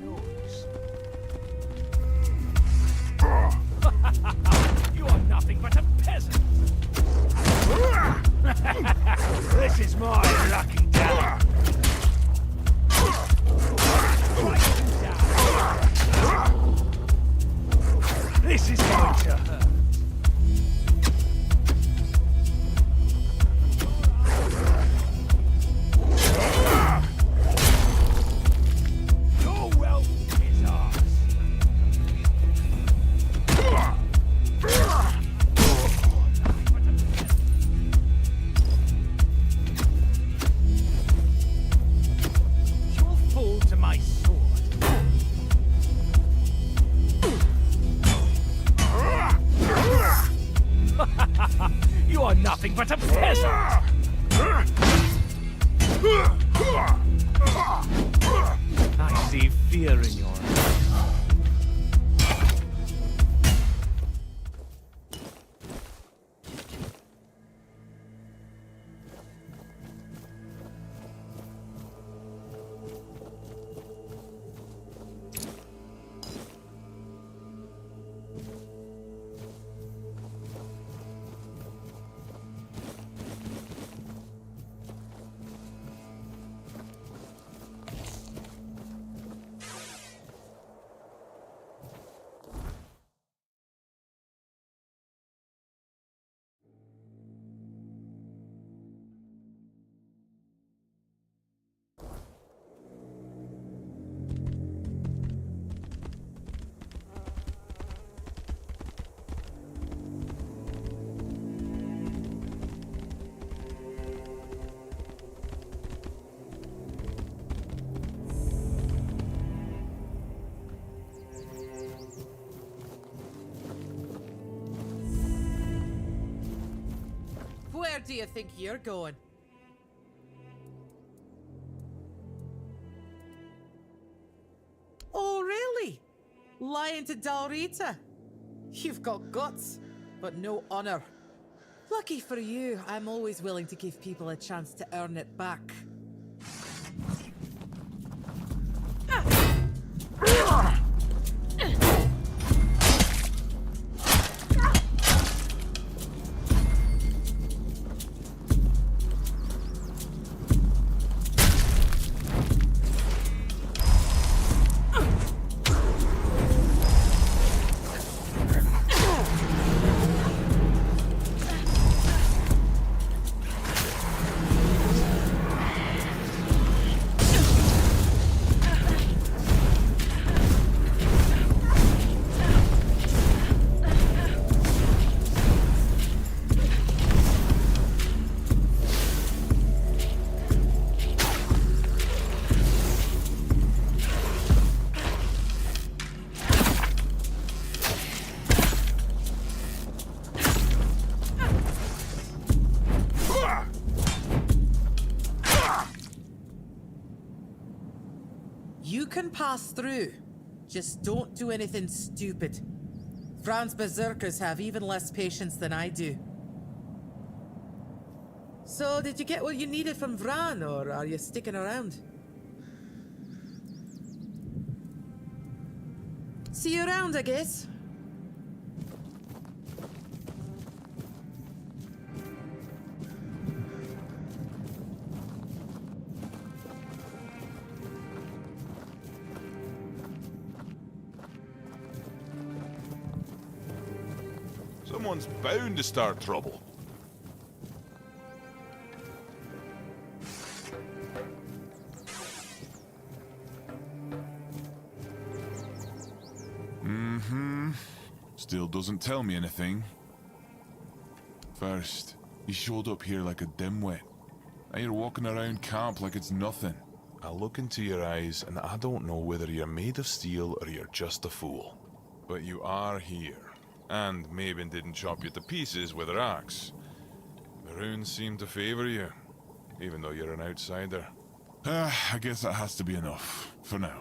nose. You are nothing but a peasant. This is my lucky day. This is going to hurt. Your wealth is ours. You'll fall to my sword. You are nothing but a peasant! I see fear in your eyes. Where do you think you're going? Oh, really? Lying to Dalrita? You've got guts, but no honor. Lucky for you, I'm always willing to give people a chance to earn it back. You can pass through. Just don't do anything stupid. Fran's berserkers have even less patience than I do. So, did you get what you needed from Vran, or are you sticking around? See you around, I guess. Someone's bound to start trouble. Still doesn't tell me anything. First, he showed up here like a dimwit. Now you're walking around camp like it's nothing. I look into your eyes and I don't know whether you're made of steel or you're just a fool. But you are here. And Maven didn't chop you to pieces with her axe. The runes seem to favor you, even though you're an outsider. I guess that has to be enough, for now.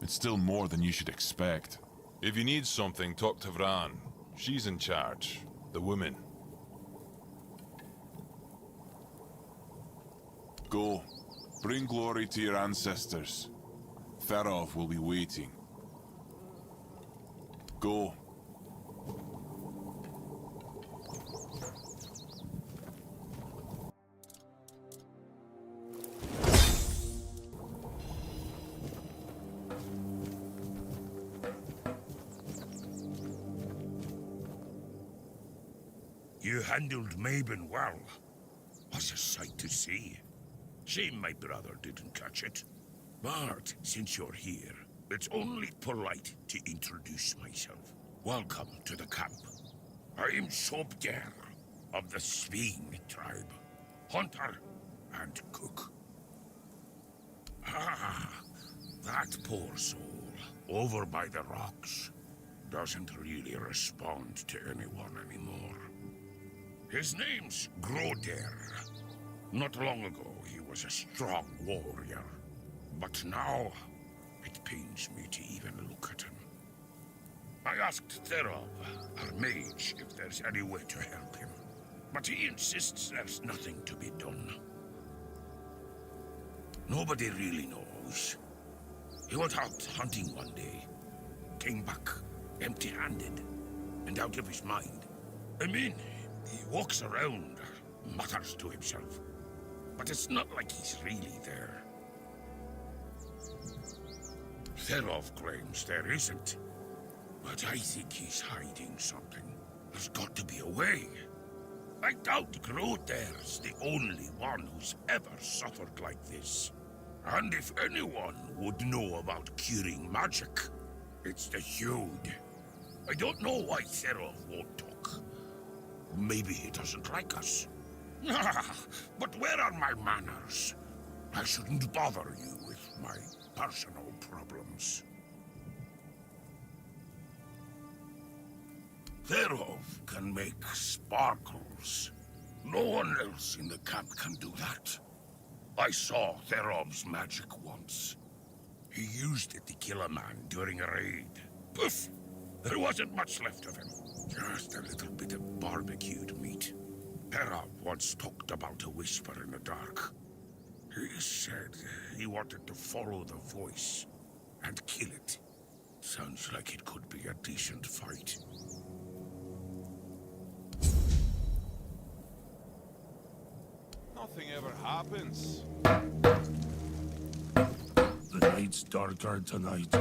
It's still more than you should expect. If you need something, talk to Vran. She's in charge. The woman. Go. Bring glory to your ancestors. Therov will be waiting. Go. You handled Mabon well. Was a sight to see. Shame my brother didn't catch it. But since you're here, it's only polite to introduce myself. Welcome to the camp. I'm Sobger of the Sveen tribe. Hunter and cook. Ah, that poor soul over by the rocks doesn't really respond to anyone anymore. His name's Groder. Not long ago, he was a strong warrior. But now, it pains me to even look at him. I asked Therov, our mage, if there's any way to help him. But he insists there's nothing to be done. Nobody really knows. He went out hunting one day, came back empty-handed and out of his mind. I mean, he walks around, mutters to himself, but it's not like he's really there. Therov claims there isn't, but I think he's hiding something. There's got to be a way. I doubt Groder's the only one who's ever suffered like this. And if anyone would know about curing magic, it's the Hude. I don't know why Therov won't talk. Maybe he doesn't like us. But where are my manners? I shouldn't bother you with my personal problems. Therov can make sparkles. No one else in the camp can do that. I saw Therov's magic once. He used it to kill a man during a raid. Poof! There wasn't much left of him. Just a little bit of barbecued meat. Therov once talked about a whisper in the dark. He said he wanted to follow the voice and kill it. Sounds like it could be a decent fight. Nothing ever happens. The night's darker tonight.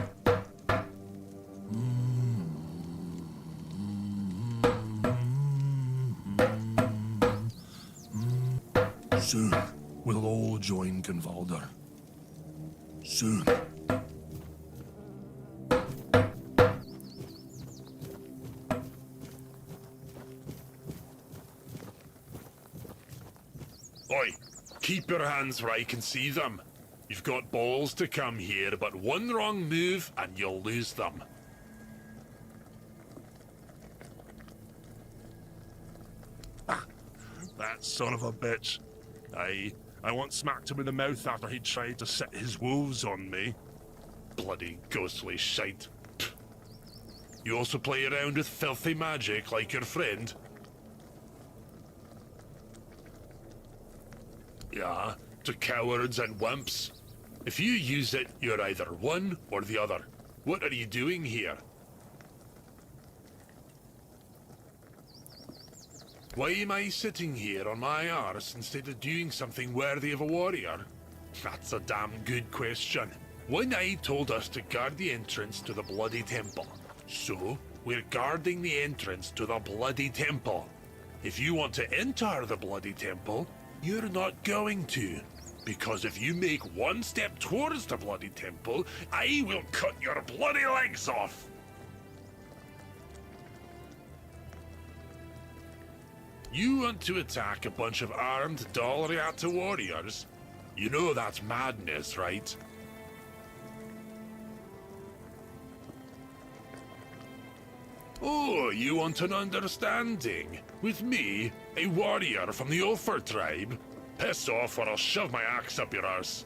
Soon, we'll all join Convalder. Soon. Oi, keep your hands where I can see them. You've got balls to come here, but one wrong move and you'll lose them. That son of a bitch. I once smacked him in the mouth after he tried to set his wolves on me. Bloody ghostly shite. Pfft. You also play around with filthy magic like your friend? Yeah, to cowards and wimps. If you use it, you're either one or the other. What are you doing here? Why am I sitting here on my arse instead of doing something worthy of a warrior? That's a damn good question. One Eye told us to guard the entrance to the Bloody Temple. So, we're guarding the entrance to the Bloody Temple. If you want to enter the Bloody Temple, you're not going to. Because if you make one step towards the Bloody Temple, I will cut your bloody legs off! You want to attack a bunch of armed Dalriata warriors? You know that's madness, right? Oh, you want an understanding? With me, a warrior from the Ulfer tribe? Piss off or I'll shove my axe up your arse.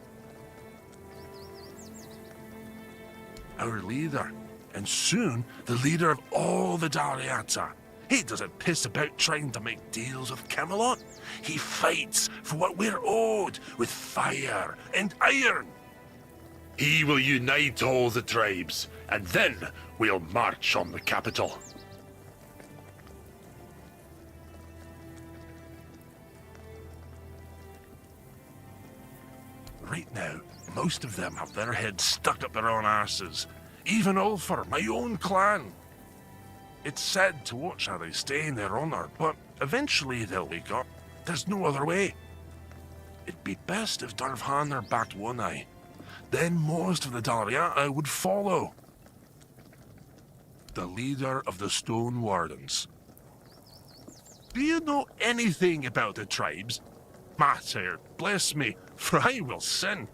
Our leader. And soon, the leader of all the Dalriata. He doesn't piss about trying to make deals with Camelot. He fights for what we're owed with fire and iron. He will unite all the tribes, and then we'll march on the capital. Right now, most of them have their heads stuck up their own arses. Even Ulfar, my own clan. It's sad to watch how they stay in their honor, but eventually they'll wake up. There's no other way. It'd be best if Darvhanar backed One Eye. Then most of the Dalriata would follow. The leader of the Stone Wardens. Do you know anything about the tribes? Mater, bless me, for I will sin.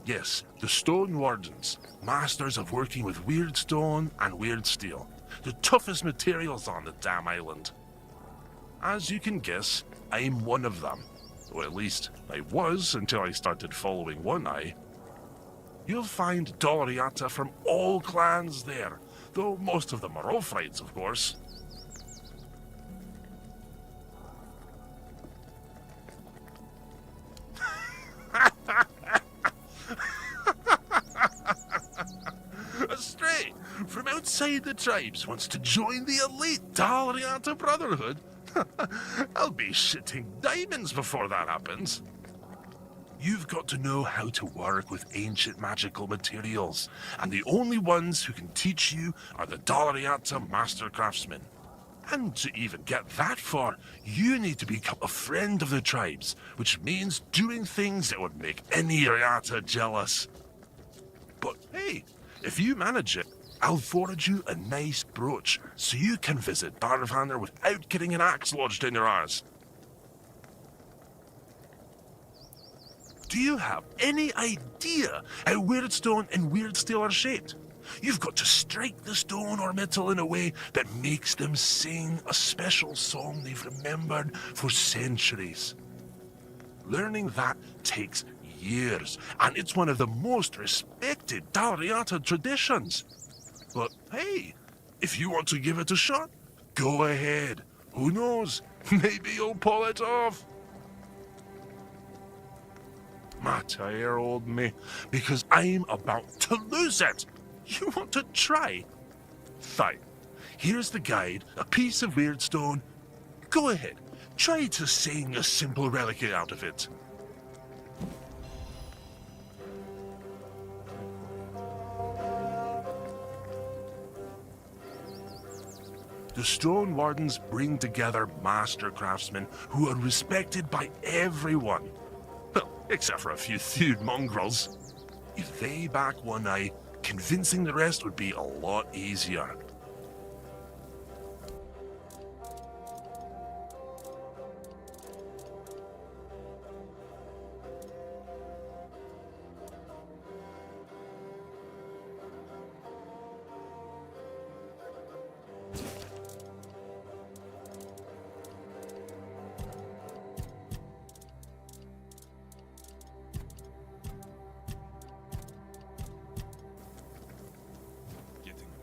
Yes, the Stone Wardens, masters of working with weird stone and weird steel. The toughest materials on the damn island. As you can guess, I'm one of them. Or at least, I was until I started following One Eye. You'll find Dalriata from all clans there, though most of them are Ulfrites, of course. A stray from outside the tribes wants to join the elite Dalriata Brotherhood? I'll be shitting diamonds before that happens. You've got to know how to work with ancient magical materials, and the only ones who can teach you are the Dalriata Master Craftsmen. And to even get that far, you need to become a friend of the tribes, which means doing things that would make any Riata jealous. But hey, if you manage it, I'll forge you a nice brooch so you can visit Darvhanar without getting an axe lodged in your arse. Do you have any idea how weird stone and weird steel are shaped? You've got to strike the stone or metal in a way that makes them sing a special song they've remembered for centuries. Learning that takes years, and it's one of the most respected Dalriata traditions. But hey, if you want to give it a shot, go ahead. Who knows? Maybe you'll pull it off. Matter, old me, because I'm about to lose it. You want to try? Fine. Here's the guide, a piece of weird stone. Go ahead, try to sing a simple relic out of it. The Stone Wardens bring together master craftsmen who are respected by everyone. Well, except for a few Theud mongrels. If they back One Eye, convincing the rest would be a lot easier.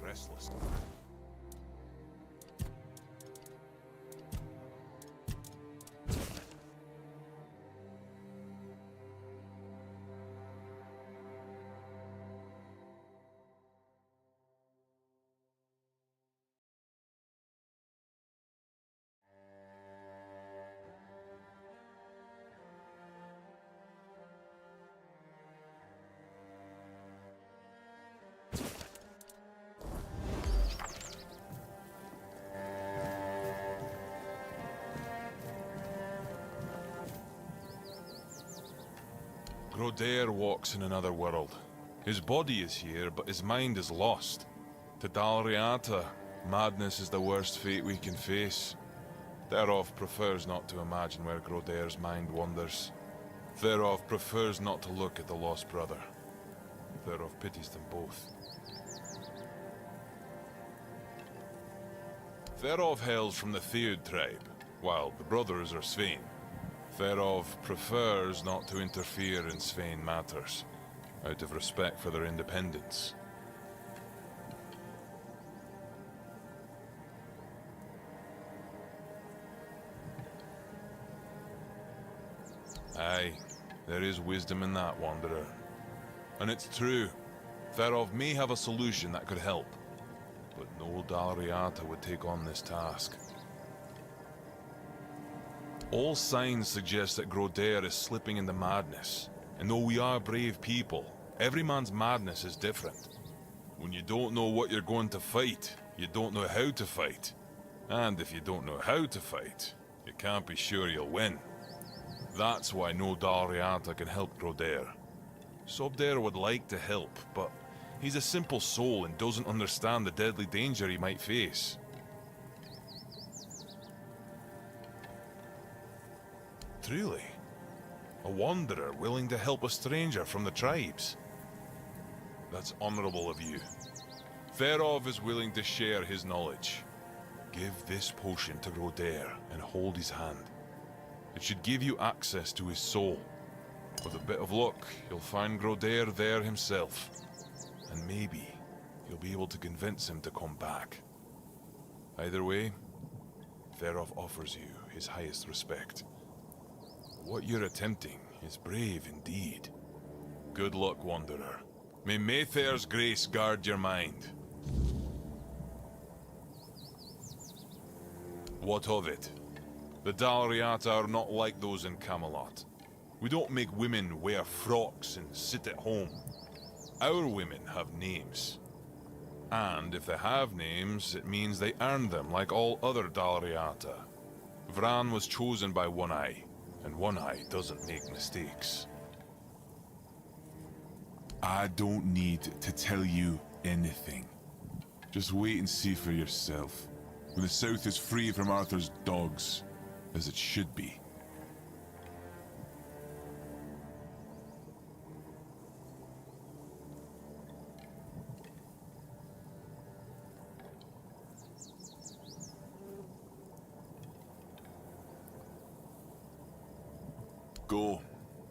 Restless. Grodair walks in another world. His body is here, but his mind is lost. To Dalriata, madness is the worst fate we can face. Thereof prefers not to imagine where Grodair's mind wanders. Thereof prefers not to look at the lost brother. Thereof pities them both. Thereof hails from the Theud tribe, while the brothers are Svein. Thereof prefers not to interfere in Svein matters, out of respect for their independence. Aye, there is wisdom in that, Wanderer. And it's true. Ferov may have a solution that could help, but no Dalriata would take on this task. All signs suggest that Grodair is slipping into madness, and though we are brave people, every man's madness is different. When you don't know what you're going to fight, you don't know how to fight. And if you don't know how to fight, you can't be sure you'll win. That's why no Dalriata can help Grodair. Sobdair would like to help, but he's a simple soul and doesn't understand the deadly danger he might face. Truly, a wanderer willing to help a stranger from the tribes. That's honorable of you. Ferov is willing to share his knowledge. Give this potion to Grodair and hold his hand. It should give you access to his soul. With a bit of luck, you'll find Grodair there himself. And maybe you'll be able to convince him to come back. Either way, Ferov offers you his highest respect. What you're attempting is brave indeed. Good luck, Wanderer. May Mayfair's grace guard your mind. What of it? The Dalriata are not like those in Camelot. We don't make women wear frocks and sit at home. Our women have names. And if they have names, it means they earned them like all other Dalriata. Vran was chosen by One Eye, and One Eye doesn't make mistakes. I don't need to tell you anything. Just wait and see for yourself. When the South is free from Arthur's dogs, as it should be. Go.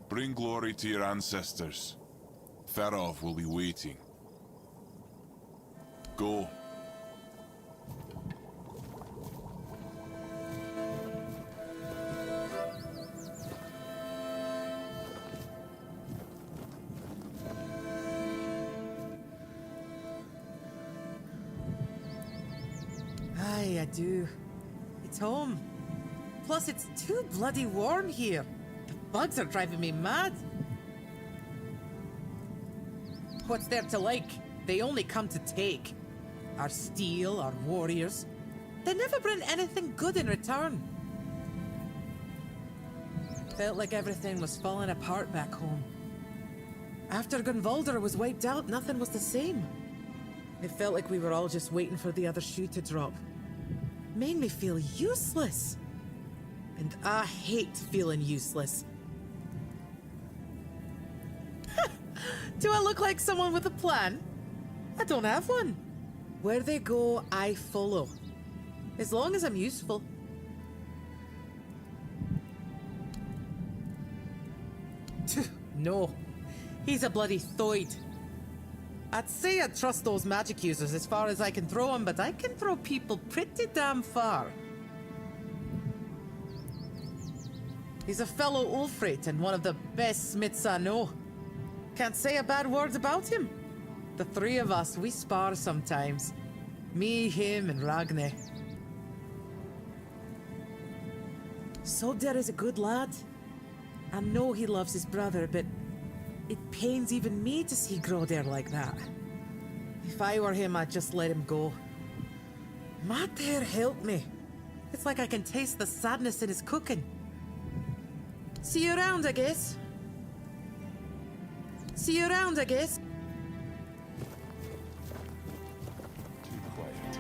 Bring glory to your ancestors. Ferov will be waiting. Go. Aye, I do. It's home. Plus, it's too bloody warm here. The bugs are driving me mad. What's there to like? They only come to take. Our steel, our warriors. They never bring anything good in return. Felt like everything was falling apart back home. After Gunvalder was wiped out, nothing was the same. It felt like we were all just waiting for the other shoe to drop. Made me feel useless. And I hate feeling useless. Do I look like someone with a plan? I don't have one. Where they go, I follow. As long as I'm useful. No. He's a bloody Thoid. I'd say I trust those magic users as far as I can throw them, but I can throw people pretty damn far. He's a fellow Ulfrate and one of the best smiths I know. Can't say a bad word about him. The three of us, we spar sometimes. Me, him, and Ragne. Sobder is a good lad. I know he loves his brother, but it pains even me to see Grodair like that. If I were him, I'd just let him go. Mater help me. It's like I can taste the sadness in his cooking. See you around, I guess. See you around, I guess. Too quiet.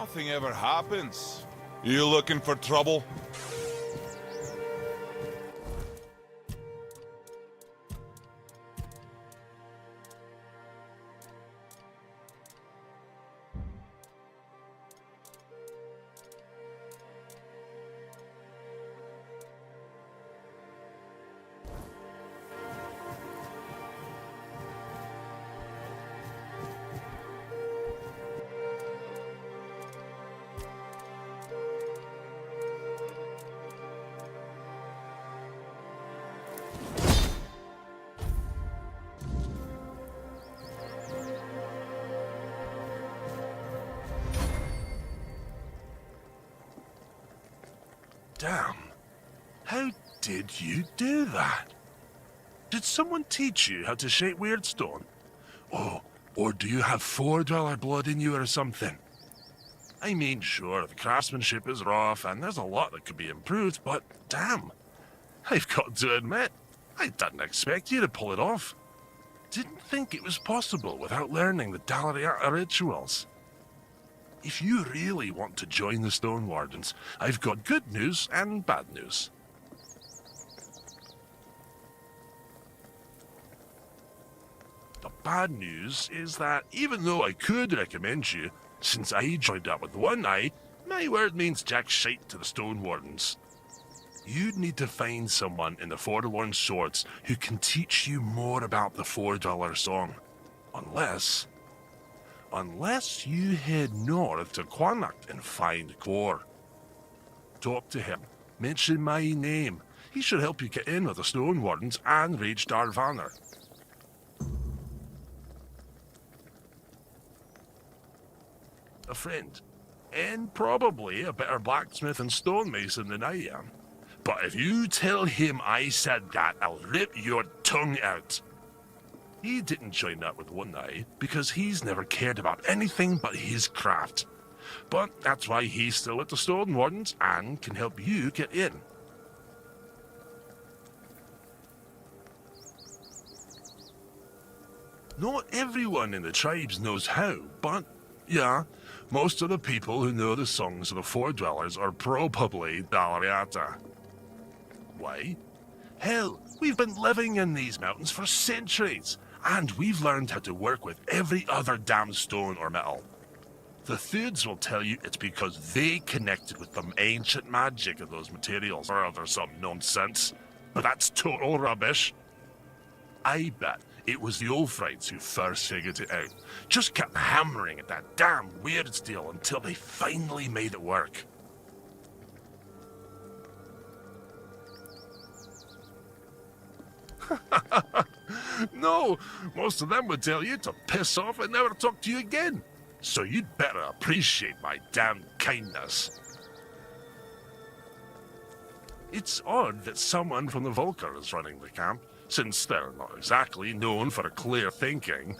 Nothing ever happens. You looking for trouble? Damn. How did you do that? Did someone teach you how to shape weird stone? Oh, or do you have four-dweller blood in you or something? I mean, sure, the craftsmanship is rough and there's a lot that could be improved, but damn. I've got to admit, I didn't expect you to pull it off. Didn't think it was possible without learning the Dalariata rituals. If you really want to join the Stone Wardens, I've got good news and bad news. The bad news is that even though I could recommend you, since I joined up with one eye, my word means jack shite to the Stone Wardens. You'd need to find someone in the Forlorn Swords who can teach you more about the Four-Dweller Song. Unless you head north to Quannacht and find Quor. Talk to him. Mention my name. He should help you get in with the Stone Wardens and Rage Darvanner. A friend. And probably a better blacksmith and stonemason than I am. But if you tell him I said that, I'll rip your tongue out. He didn't join up with One Eye because he's never cared about anything but his craft. But that's why he's still at the Stone Wardens and can help you get in. Not everyone in the tribes knows how, but yeah, most of the people who know the songs of the Four Dwellers are probably Dalariata. Why? Hell, we've been living in these mountains for centuries. And we've learned how to work with every other damn stone or metal. The Thuds will tell you it's because they connected with the ancient magic of those materials, or other some nonsense. But that's total rubbish. I bet it was the Ulfrites who first figured it out. Just kept hammering at that damn weird steel until they finally made it work. No, most of them would tell you to piss off and never talk to you again. So you'd better appreciate my damn kindness. It's odd that someone from the Volker is running the camp, since they're not exactly known for clear thinking.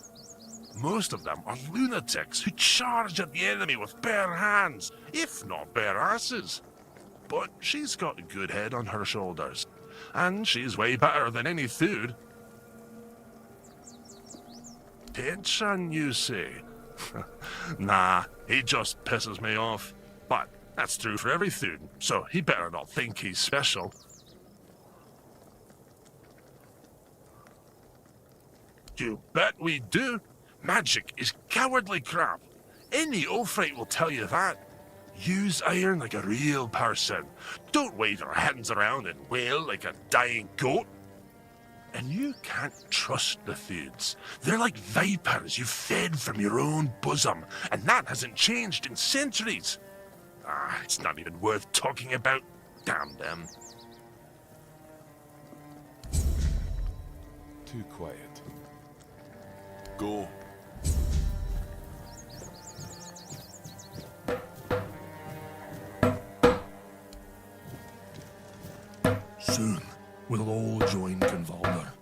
Most of them are lunatics who charge at the enemy with bare hands, if not bare asses. But she's got a good head on her shoulders, and she's way better than any Thud. Tension, you say? Nah, he just pisses me off. But that's true for every Thud, so he better not think he's special. You bet we do. Magic is cowardly crap. Any Ulfrite will tell you that. Use iron like a real person. Don't wave your hands around and wail like a dying goat. And you can't trust the Thuds. They're like vipers you fed from your own bosom, and that hasn't changed in centuries. It's not even worth talking about. Damn them. Too quiet. Go. Soon, we'll all join Convalder.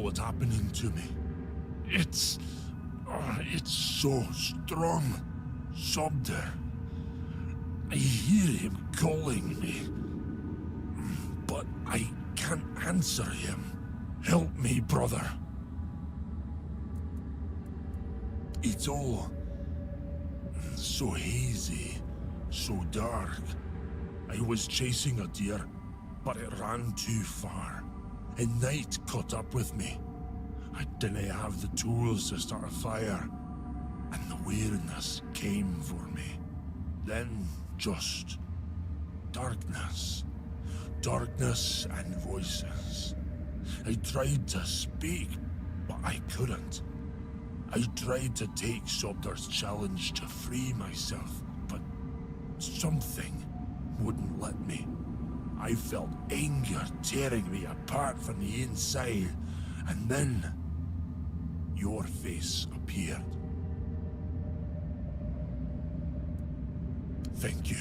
what's happening to me. It's so strong. Sobder. I hear him calling me, but I can't answer him. Help me, brother. It's all so hazy, so dark. I was chasing a deer, but it ran too far, and night caught up with me. I didn't have the tools to start a fire, and the weirdness came for me. Then just darkness. Darkness and voices. I tried to speak, but I couldn't. I tried to take Sobder's challenge to free myself, but something wouldn't let me. I felt anger tearing me apart from the inside, and then your face appeared. Thank you.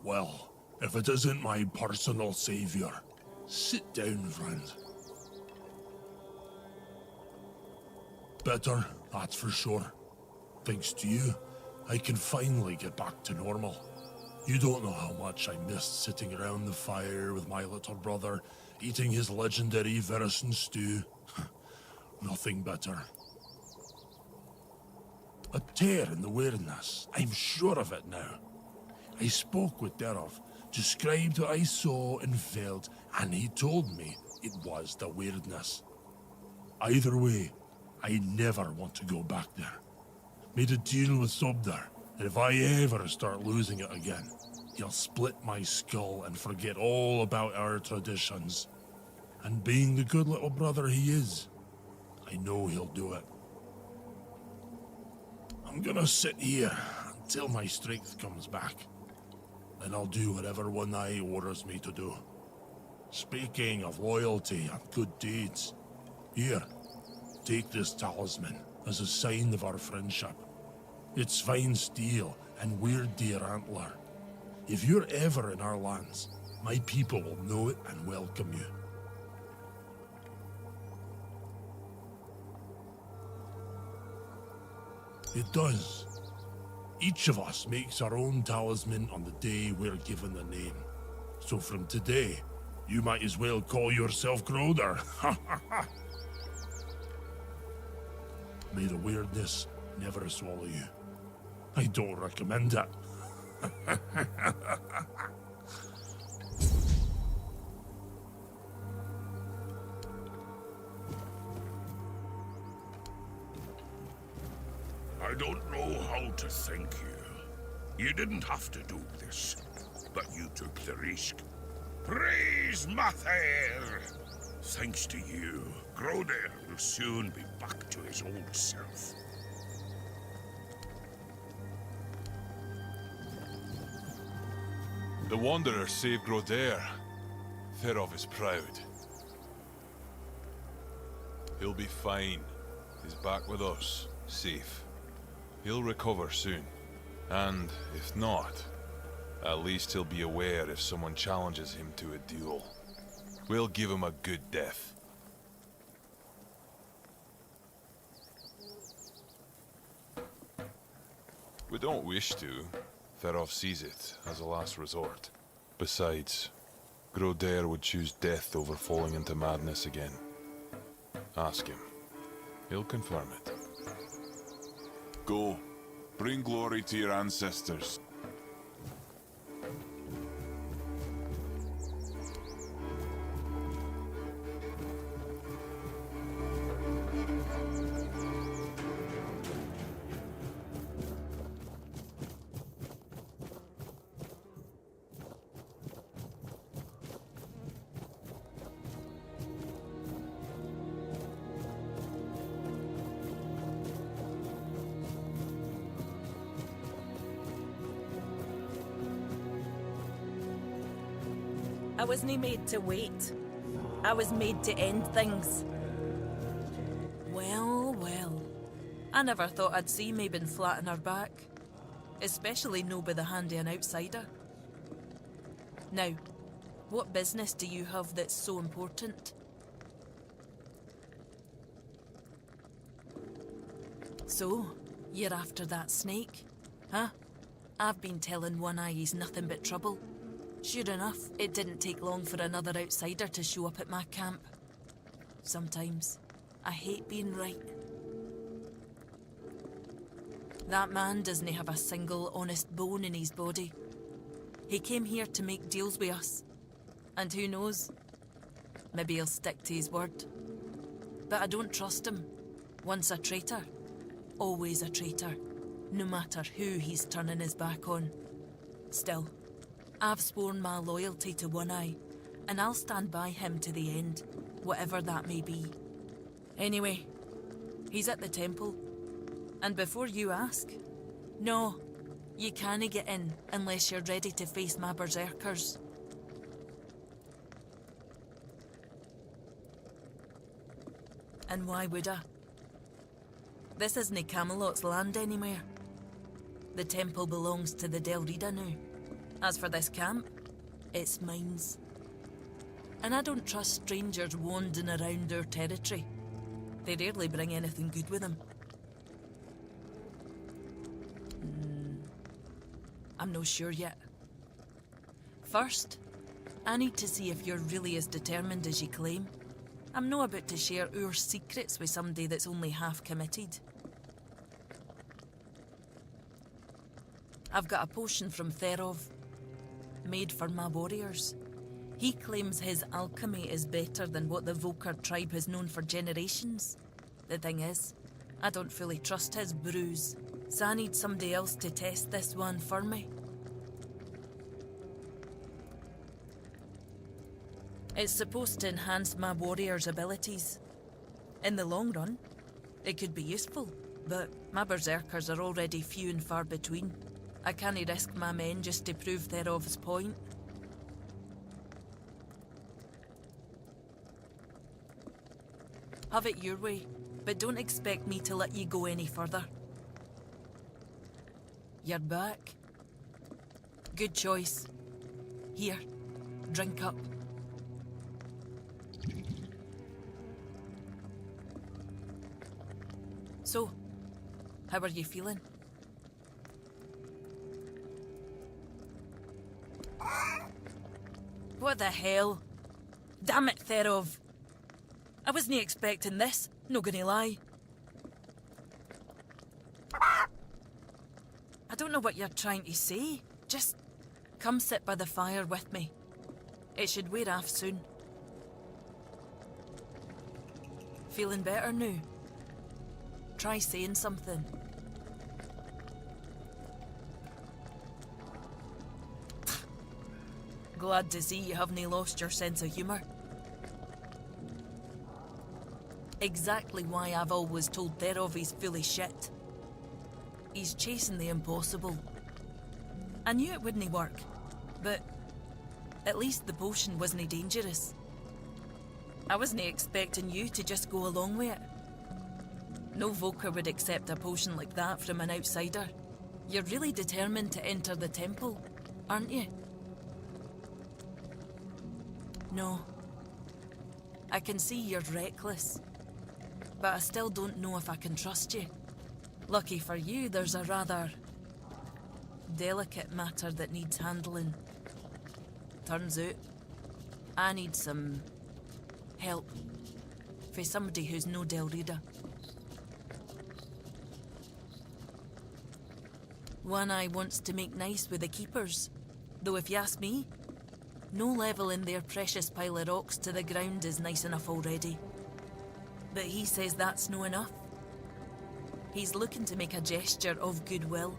Well, if it isn't my personal savior, sit down, friend. Better, that's for sure. Thanks to you, I can finally get back to normal. You don't know how much I missed sitting around the fire with my little brother, eating his legendary venison stew. Nothing better. A tear in the weirdness, I'm sure of it now. I spoke with Derov, described what I saw and felt, and he told me it was the weirdness. Either way, I never want to go back there. Made a deal with Sobder that if I ever start losing it again, he'll split my skull and forget all about our traditions. And being the good little brother he is, I know he'll do it. I'm gonna sit here until my strength comes back. Then I'll do whatever One Eye orders me to do. Speaking of loyalty and good deeds, here, take this talisman as a sign of our friendship. It's fine steel and weird deer antler. If you're ever in our lands, my people will know it and welcome you. It does. Each of us makes our own talisman on the day we're given the name. So from today, you might as well call yourself Groder. May the weirdness never swallow you. I don't recommend it. I don't know how to thank you. You didn't have to do this, but you took the risk. Praise Mather! Thanks to you, Groder will soon be back to his old self. The Wanderer saved Groder. Therov is proud. He'll be fine. He's back with us, safe. He'll recover soon. And if not, at least he'll be aware if someone challenges him to a duel. We'll give him a good death. We don't wish to. Therov sees it as a last resort. Besides, Groder would choose death over falling into madness again. Ask him. He'll confirm it. Go. Bring glory to your ancestors. I wasn't made to wait. I was made to end things. Well, well. I never thought I'd see Mabon flat on her back. Especially no by the hand of an outsider. Now, what business do you have that's so important? So, you're after that snake, huh? I've been telling One Eye he's nothing but trouble. Sure enough, it didn't take long for another outsider to show up at my camp. Sometimes, I hate being right. That man doesn't have a single honest bone in his body. He came here to make deals with us. And who knows? Maybe he'll stick to his word. But I don't trust him. Once a traitor, always a traitor, no matter who he's turning his back on. Still, I've sworn my loyalty to One Eye, and I'll stand by him to the end, whatever that may be. Anyway, he's at the temple. And before you ask, no, you can't get in unless you're ready to face my berserkers. And why would I? This isn't Camelot's land anywhere. The temple belongs to the Del Rida now. As for this camp, it's mine. And I don't trust strangers wandering around our territory. They rarely bring anything good with them. I'm not sure yet. First, I need to see if you're really as determined as you claim. I'm not about to share our secrets with somebody that's only half committed. I've got a potion from Therov, made for my warriors. He claims his alchemy is better than what the Volker tribe has known for generations. The thing is, I don't fully trust his brews, so I need somebody else to test this one for me. It's supposed to enhance my warriors' abilities. In the long run, it could be useful, but my berserkers are already few and far between. I can't risk my men just to prove Therov's point. Have it your way, but don't expect me to let you go any further. You're back. Good choice. Here, drink up. So, how are you feeling? What the hell? Damn it, Therov. I wasn't expecting this, no gonna lie. I don't know what you're trying to say. Just come sit by the fire with me. It should wear off soon. Feeling better now? Try saying something. glad to see you haven't lost your sense of humour. Exactly why I've always told Therov he's full of shit. He's chasing the impossible. I knew it wouldn't work, but at least the potion wasn't dangerous. I wasn't expecting you to just go along with it. No Volker would accept a potion like that from an outsider. You're really determined to enter the temple, aren't you? No. I can see you're reckless, but I still don't know if I can trust you. Lucky for you, there's a rather delicate matter that needs handling. Turns out, I need some help for somebody who's no Del Reader. One Eye wants to make nice with the keepers, though if you ask me, no leveling their precious pile of rocks to the ground is nice enough already. But he says that's no enough. He's looking to make a gesture of goodwill.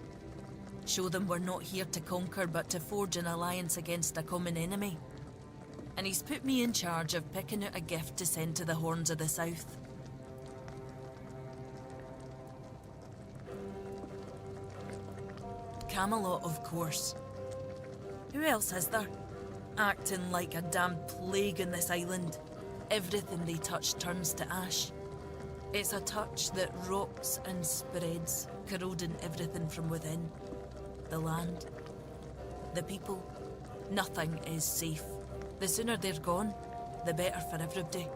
Show them we're not here to conquer but to forge an alliance against a common enemy. And he's put me in charge of picking out a gift to send to the Horns of the South. Camelot, of course. Who else is there? Acting like a damn plague in this island. Everything they touch turns to ash. It's a touch that rots and spreads, corroding everything from within. The land, the people, nothing is safe. The sooner they're gone, the better for everybody.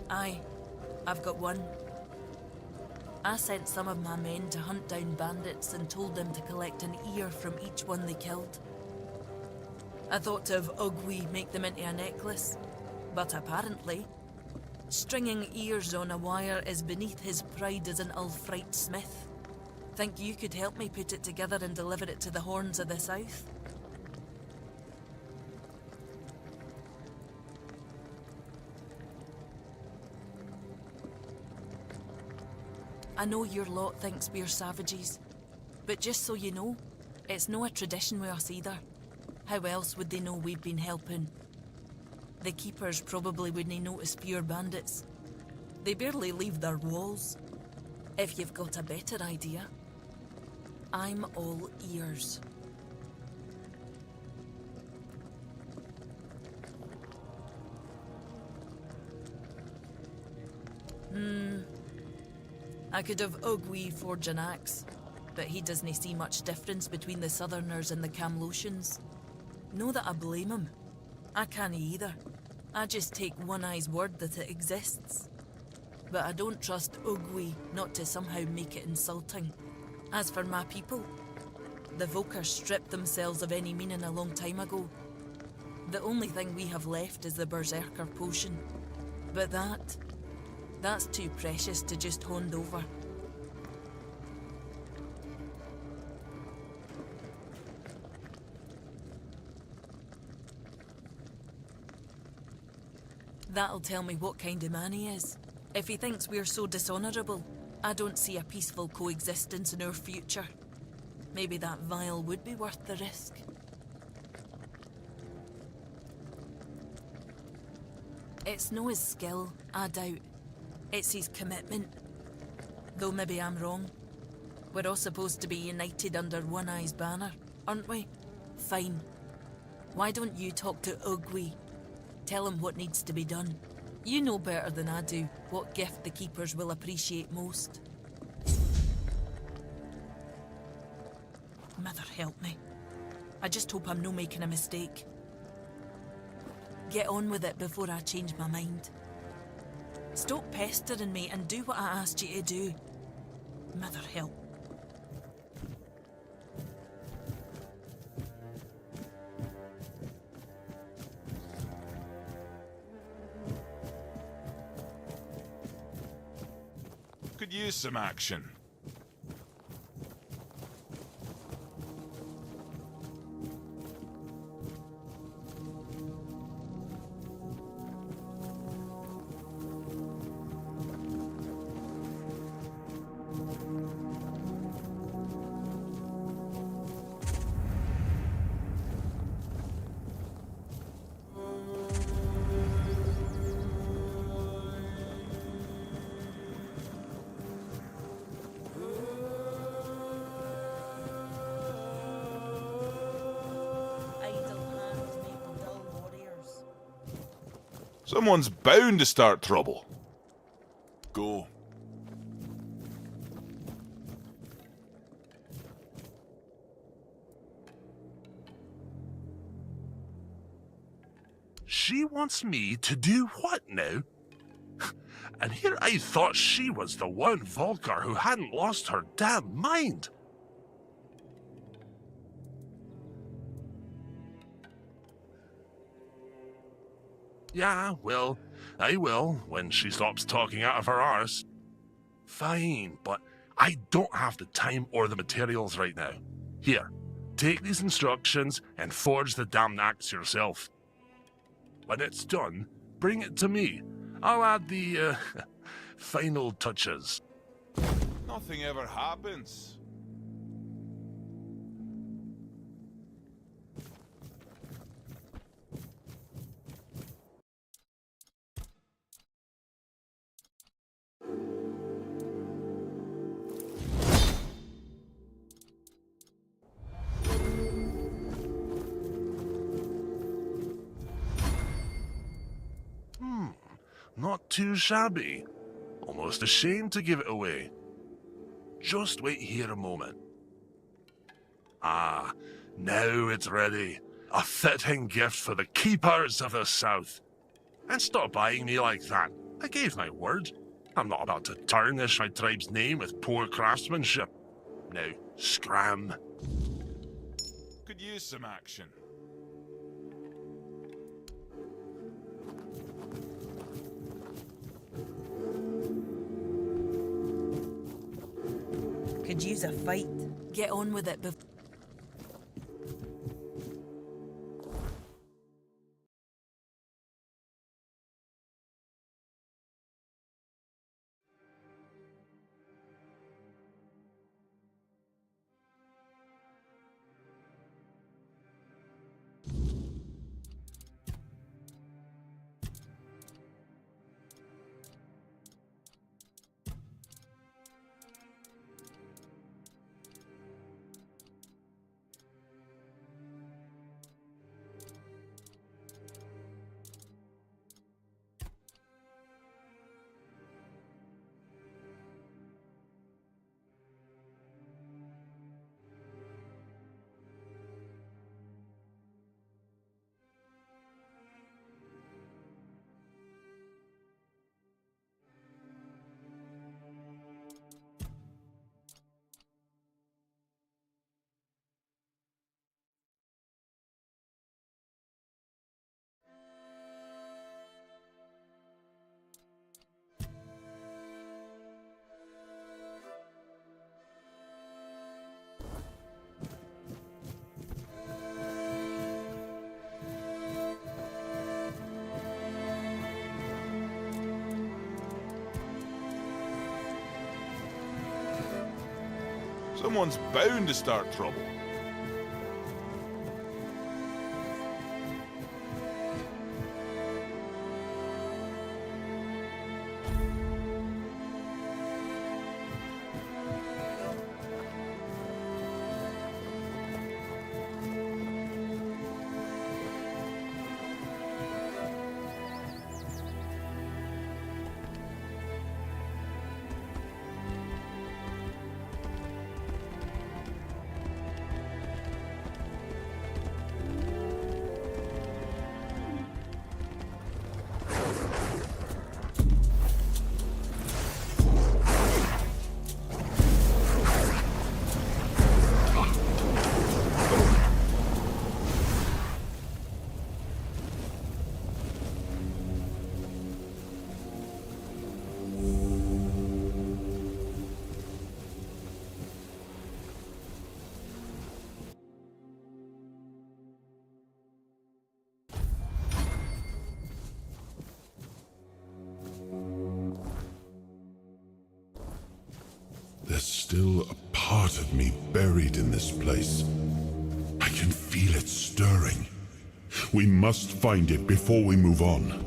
I've got one. I sent some of my men to hunt down bandits and told them to collect an ear from each one they killed. I thought of Ugwi make them into a necklace, but apparently, stringing ears on a wire is beneath his pride as an Ulfrite smith. Think you could help me put it together and deliver it to the Horns of the South? I know your lot thinks we're savages, but just so you know, it's no a tradition with us either. How else would they know we've been helping? The keepers probably wouldn't notice fewer bandits. They barely leave their walls. If you've got a better idea, I'm all ears. I could have Ugwi forge an axe, but he doesn't see much difference between the Southerners and the Camlotians. No that I blame him. I can't either. I just take One Eye's word that it exists. But I don't trust Ugwi not to somehow make it insulting. As for my people, the Volker stripped themselves of any meaning a long time ago. The only thing we have left is the Berserker potion. But that's too precious to just hand over. That'll tell me what kind of man he is. If he thinks we're so dishonourable, I don't see a peaceful coexistence in our future. Maybe that vial would be worth the risk. It's no his skill, I doubt. It's his commitment. Though maybe I'm wrong. We're all supposed to be united under One Eye's banner, aren't we? Fine. Why don't you talk to Ugwi? Tell him what needs to be done. You know better than I do what gift the keepers will appreciate most. Mother help me. I just hope I'm no making a mistake. Get on with it before I change my mind. Stop pestering me and do what I asked you to do. Mother help. Could use some action. Someone's bound to start trouble. Go. She wants me to do what now? And here I thought she was the one Volker who hadn't lost her damn mind. Yeah, well, I will when she stops talking out of her arse. Fine, but I don't have the time or the materials right now. Here, take these instructions and forge the damn axe yourself. When it's done, bring it to me. I'll add the, final touches. Nothing ever happens. Not too shabby. Almost ashamed to give it away. Just wait here a moment. Ah, now it's ready. A fitting gift for the keepers of the South. And stop eyeing me like that. I gave my word. I'm not about to tarnish my tribe's name with poor craftsmanship. Now, scram. Could use some action. Could use a fight. Get on with it before. Someone's bound to start trouble. There's still a part of me buried in this place. I can feel it stirring. We must find it before we move on.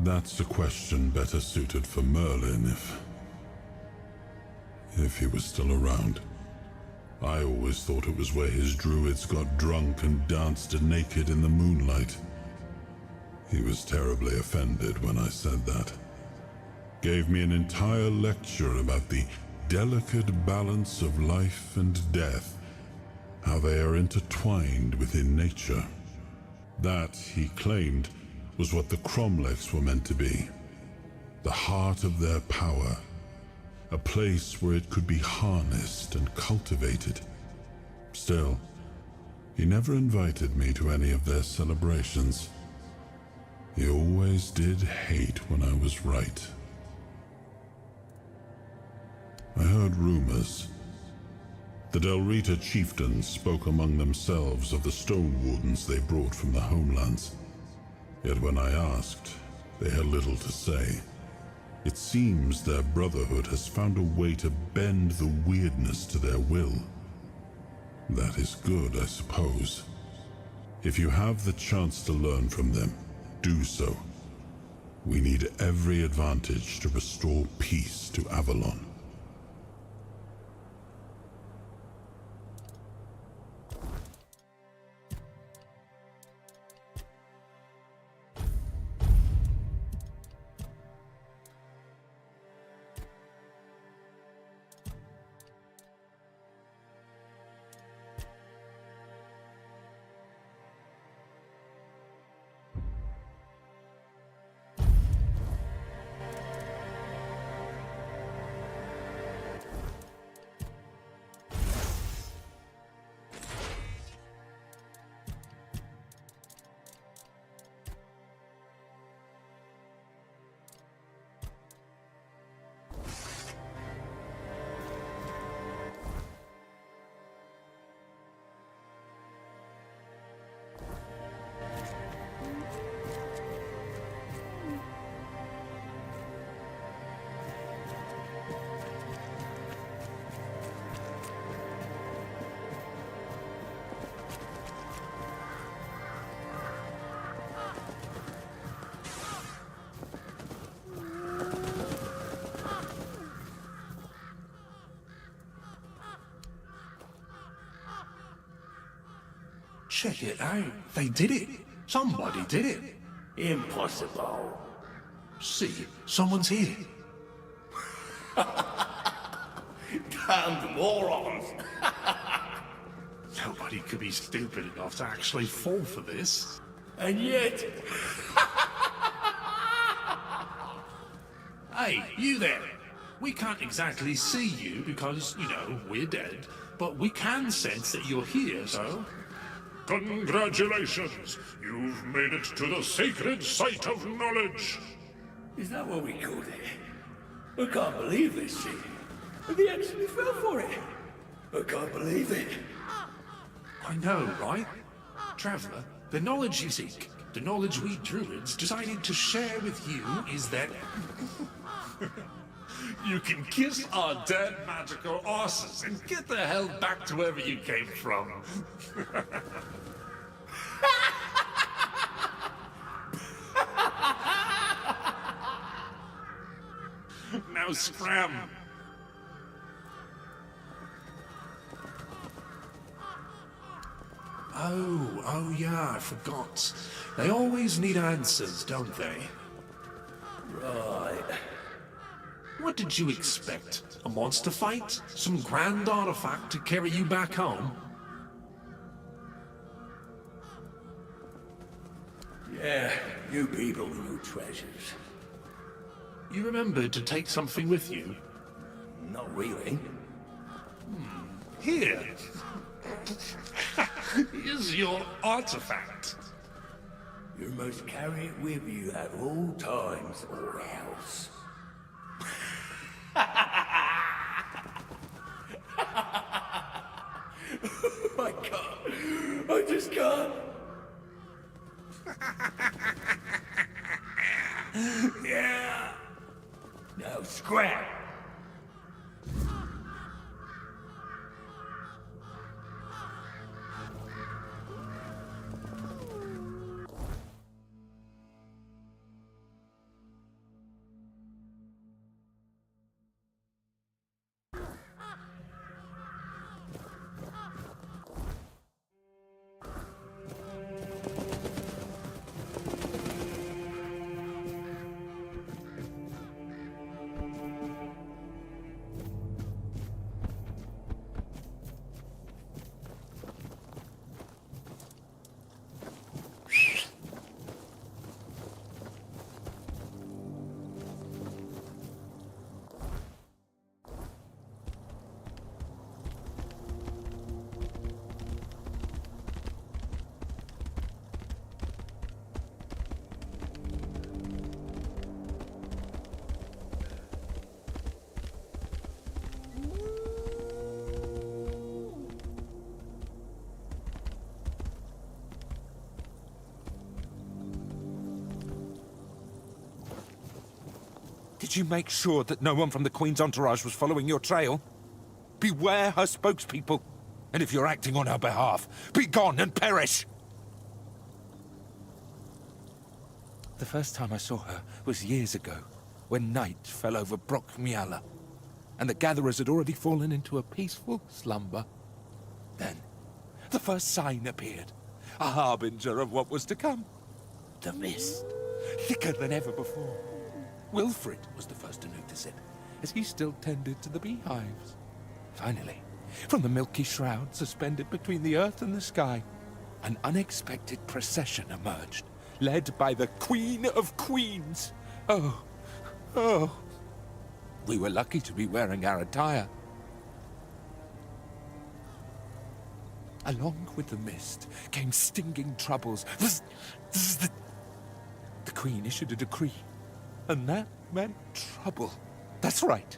That's a question better suited for Merlin if he was still around. I always thought it was where his druids got drunk and danced naked in the moonlight. He was terribly offended when I said that. Gave me an entire lecture about the delicate balance of life and death, how they are intertwined within nature. That, he claimed, was what the Cromlechs were meant to be. The heart of their power. A place where it could be harnessed and cultivated. Still, he never invited me to any of their celebrations. He always did hate when I was right. I heard rumors. The Delrita chieftains spoke among themselves of the stone wardens they brought from the homelands. Yet when I asked, they had little to say. It seems their brotherhood has found a way to bend the weirdness to their will. That is good, I suppose. If you have the chance to learn from them, do so. We need every advantage to restore peace to Avalon. Check it out. They did it. Somebody did it. Impossible. See, someone's here. Damned morons. Nobody could be stupid enough to actually fall for this. And yet... Hey, you there. We can't exactly see you because, you know, we're dead. But we can sense that you're here, so... Congratulations! You've made it to the sacred site of knowledge! Is that what we called it? I can't believe this shit. They actually fell for it. I can't believe it. I know, right? Traveler, the knowledge you seek, the knowledge we druids decided to share with you is that... You can kiss our dead magical asses and get the hell back to wherever you came from. Now scram. Oh yeah, I forgot. They always need answers, don't they? Right. What did you expect? A monster fight? Some grand artifact to carry you back home? Yeah, you people and your treasures. You remembered to take something with you? Not really. Here. Here's your artifact. You must carry it with you at all times or else. I can't. I just can't. Yeah. Now scrap. Did you make sure that no one from the Queen's entourage was following your trail? Beware her spokespeople. And if you're acting on her behalf, be gone and perish! The first time I saw her was years ago, when night fell over Brockmiala, and the gatherers had already fallen into a peaceful slumber. Then, the first sign appeared, a harbinger of what was to come. The mist, thicker than ever before. Wilfred was the first to notice it, as he still tended to the beehives. Finally, from the milky shroud suspended between the earth and the sky, an unexpected procession emerged, led by the Queen of Queens. Oh. We were lucky to be wearing our attire. Along with the mist came stinging troubles. The Queen issued a decree, and that meant trouble. That's right.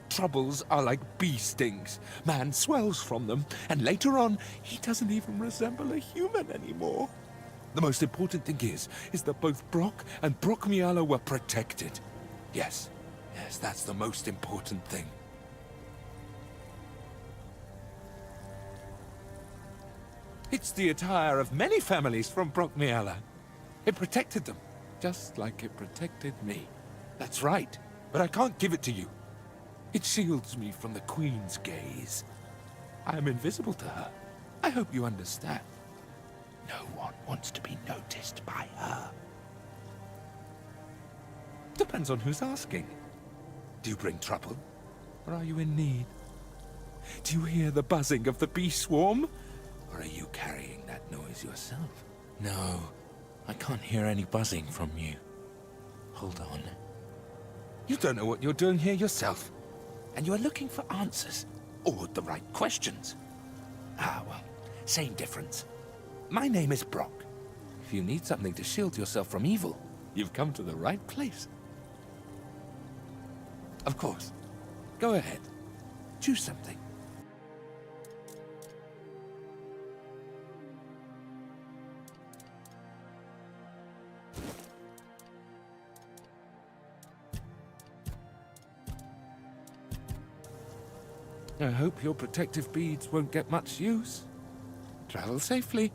Troubles are like bee stings. Man swells from them, and later on, he doesn't even resemble a human anymore. The most important thing is that both Brock and Brockmiala were protected. Yes, that's the most important thing. It's the attire of many families from Brockmiala. It protected them, just like it protected me. That's right, but I can't give it to you. It shields me from the Queen's gaze. I am invisible to her. I hope you understand. No one wants to be noticed by her. Depends on who's asking. Do you bring trouble, or are you in need? Do you hear the buzzing of the bee swarm, or are you carrying that noise yourself? No, I can't hear any buzzing from you. Hold on. You don't know what you're doing here yourself, and you are looking for answers, or the right questions. Well, same difference. My name is Brock. If you need something to shield yourself from evil, you've come to the right place. Of course. Go ahead. Choose something. I hope your protective beads won't get much use. Travel safely.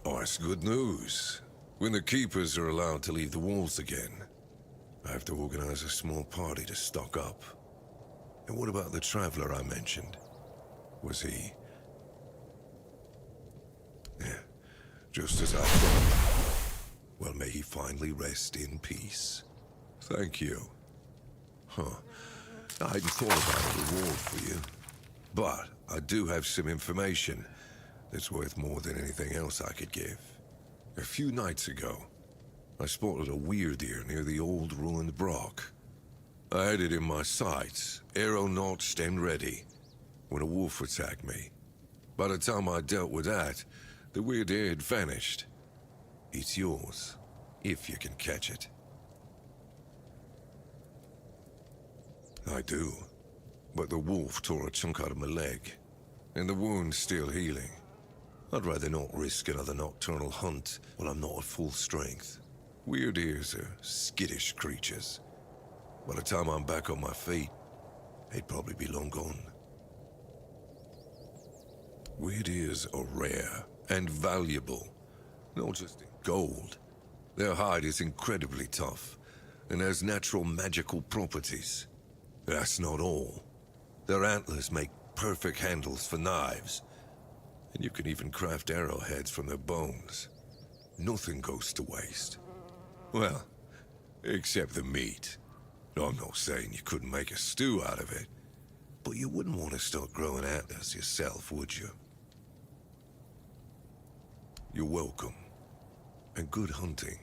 Oh, it's good news. When the keepers are allowed to leave the walls again, I have to organize a small party to stock up. And what about the traveler I mentioned? Was he... Yeah, just as I thought. Well, may he finally rest in peace. Thank you. Huh. I hadn't thought about a reward for you. But I do have some information that's worth more than anything else I could give. A few nights ago, I spotted a weird ear near the old ruined Brock. I had it in my sights, arrow notched and ready, when a wolf attacked me. By the time I dealt with that, the weird ear had vanished. It's yours, if you can catch it. I do, but the wolf tore a chunk out of my leg, and the wound's still healing. I'd rather not risk another nocturnal hunt while I'm not at full strength. Weird ears are skittish creatures. By the time I'm back on my feet, they'd probably be long gone. Weird ears are rare and valuable, not just in gold. Their hide is incredibly tough and has natural magical properties. That's not all. Their antlers make perfect handles for knives, and you can even craft arrowheads from their bones. Nothing goes to waste. Well, except the meat. I'm not saying you couldn't make a stew out of it, but you wouldn't want to start growing antlers yourself, would you? You're welcome, and good hunting.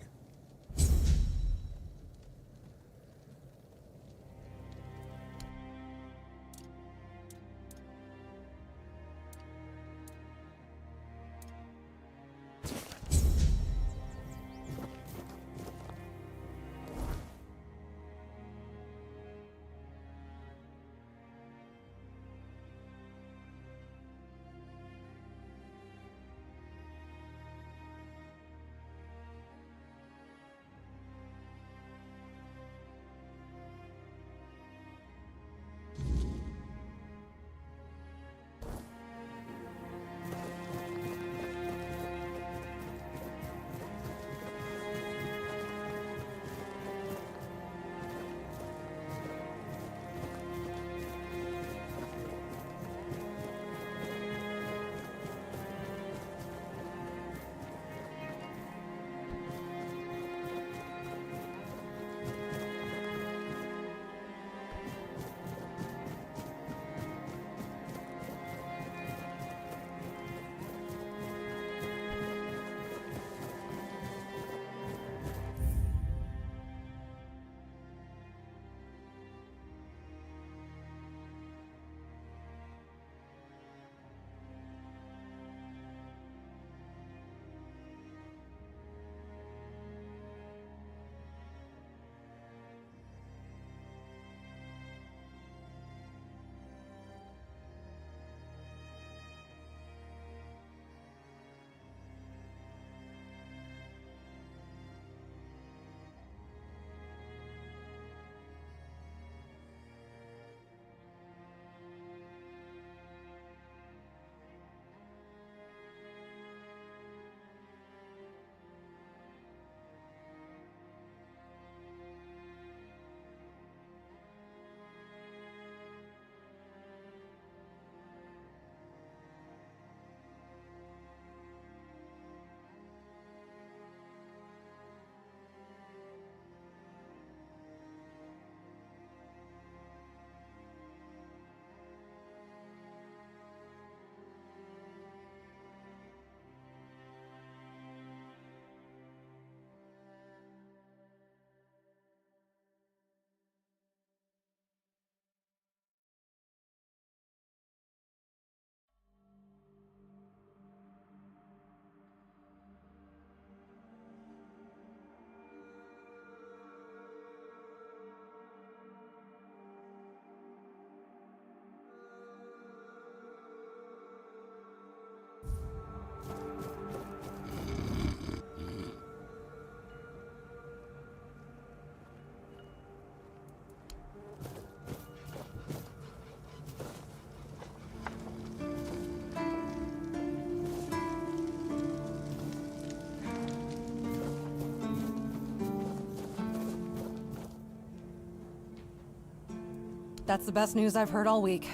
That's the best news I've heard all week.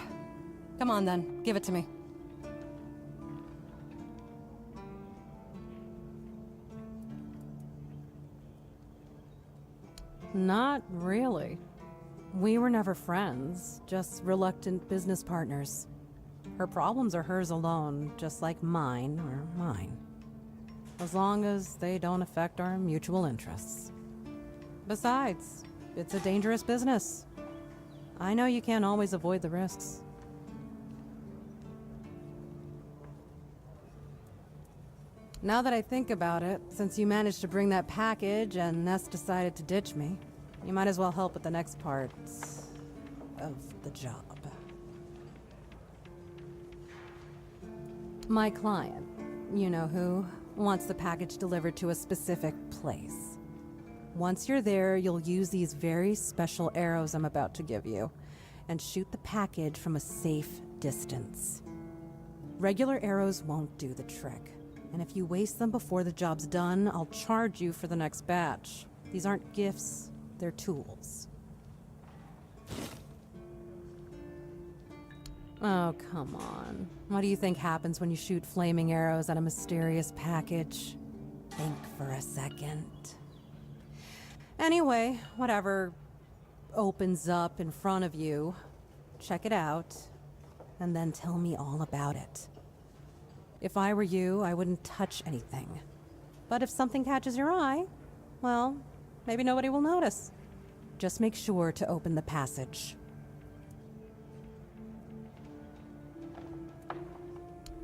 Come on then, give it to me. Not really. We were never friends, just reluctant business partners. Her problems are hers alone, just like mine are mine. As long as they don't affect our mutual interests. Besides, it's a dangerous business. I know you can't always avoid the risks. Now that I think about it, since you managed to bring that package and Ness decided to ditch me, you might as well help with the next part of the job. My client, you know who, wants the package delivered to a specific place. Once you're there, you'll use these very special arrows I'm about to give you, and shoot the package from a safe distance. Regular arrows won't do the trick, and if you waste them before the job's done, I'll charge you for the next batch. These aren't gifts, they're tools. Oh, come on. What do you think happens when you shoot flaming arrows at a mysterious package? Think for a second. Anyway, whatever opens up in front of you, check it out, and then tell me all about it. If I were you, I wouldn't touch anything. But if something catches your eye, well, maybe nobody will notice. Just make sure to open the passage.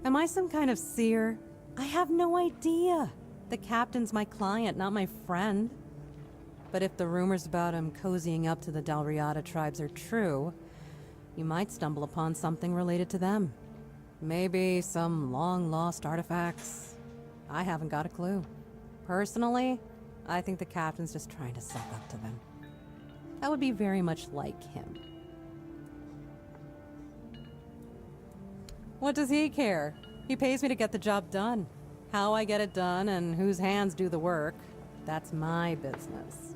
Am I some kind of seer? I have no idea. The captain's my client, not my friend. But if the rumors about him cozying up to the Dalriada tribes are true, you might stumble upon something related to them. Maybe some long-lost artifacts. I haven't got a clue. Personally, I think the captain's just trying to suck up to them. That would be very much like him. What does he care? He pays me to get the job done. How I get it done and whose hands do the work, that's my business.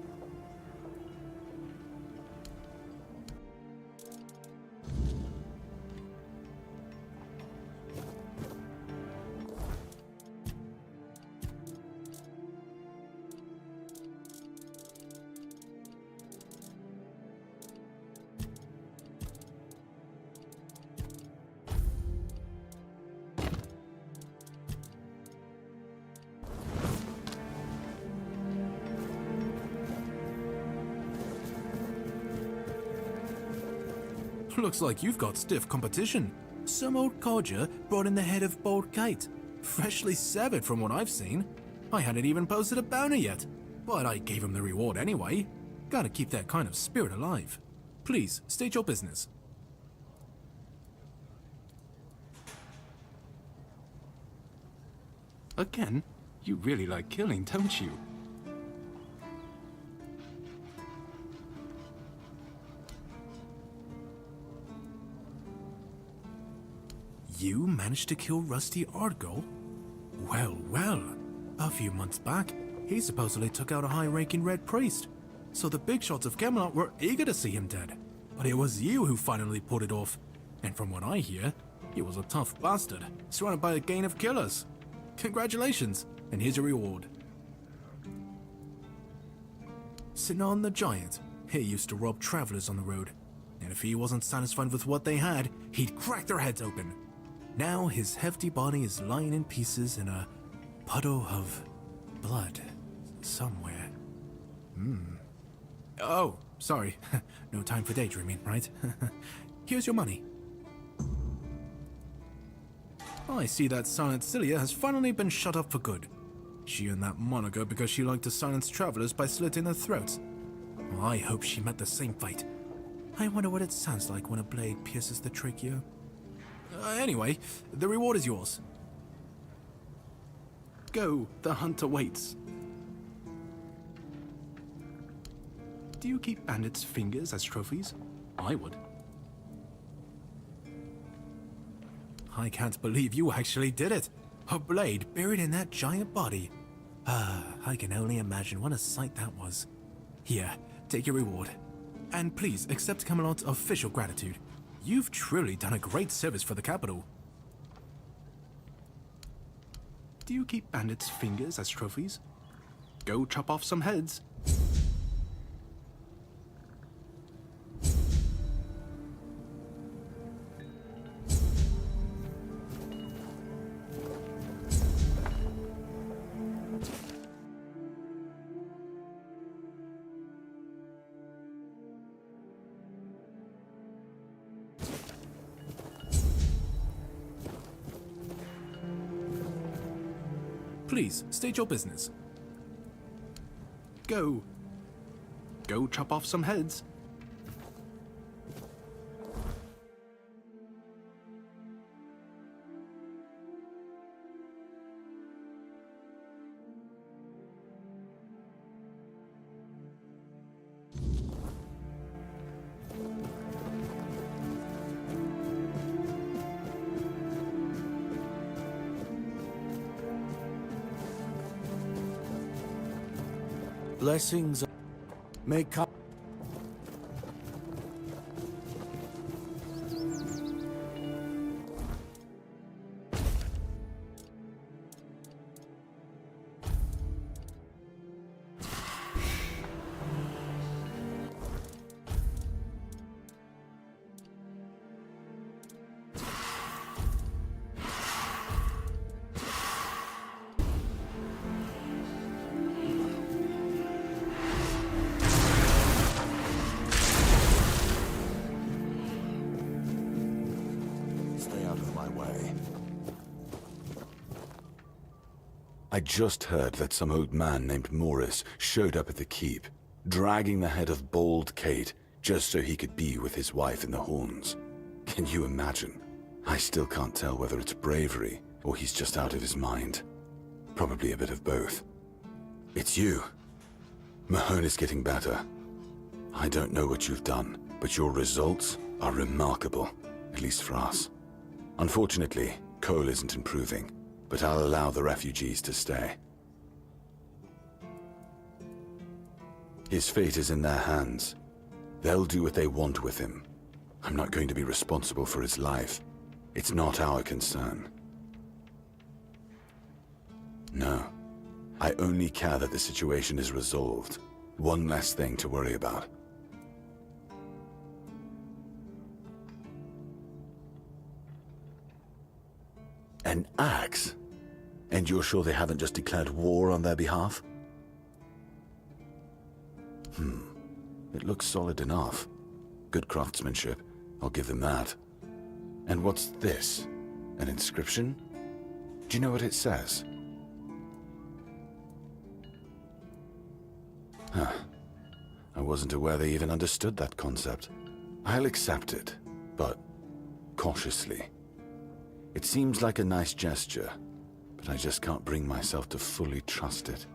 Looks like you've got stiff competition. Some old codger brought in the head of Bold Kite. Freshly severed from what I've seen. I hadn't even posted a bounty yet, but I gave him the reward anyway. Gotta keep that kind of spirit alive. Please, state your business. Again? You really like killing, don't you? You managed to kill Rusty Ardgol? Well, well. A few months back, he supposedly took out a high-ranking Red Priest. So the big shots of Camelot were eager to see him dead. But it was you who finally pulled it off. And from what I hear, he was a tough bastard, surrounded by a gang of killers. Congratulations, and here's your reward. Sinan the Giant, he used to rob travelers on the road. And if he wasn't satisfied with what they had, he'd crack their heads open. Now his hefty body is lying in pieces in a puddle of blood somewhere. Oh, sorry. No time for daydreaming, right? Here's your money. I see that Silent Cilia has finally been shut up for good. She earned that moniker because she liked to silence travelers by slitting their throats. Well, I hope she met the same fate. I wonder what it sounds like when a blade pierces the trachea. Anyway, the reward is yours. Go, the hunter waits. Do you keep bandits' fingers as trophies? I would. I can't believe you actually did it. A blade buried in that giant body. I can only imagine what a sight that was. Here, take your reward. And please accept Camelot's official gratitude. You've truly done a great service for the capital. Do you keep bandits' fingers as trophies? Go chop off some heads. Please, state your business. Go. Go chop off some heads. Blessings may come. I just heard that some old man named Morris showed up at the keep, dragging the head of bald Kate just so he could be with his wife in the horns. Can you imagine? I still can't tell whether it's bravery or he's just out of his mind. Probably a bit of both. It's you. Mahone is getting better. I don't know what you've done, but your results are remarkable, at least for us. Unfortunately, Cole isn't improving, but I'll allow the refugees to stay. His fate is in their hands. They'll do what they want with him. I'm not going to be responsible for his life. It's not our concern. No. I only care that the situation is resolved. One less thing to worry about. An axe? And you're sure they haven't just declared war on their behalf? It looks solid enough. Good craftsmanship, I'll give them that. And what's this? An inscription? Do you know what it says? Huh. I wasn't aware they even understood that concept. I'll accept it, but cautiously. It seems like a nice gesture, but I just can't bring myself to fully trust it.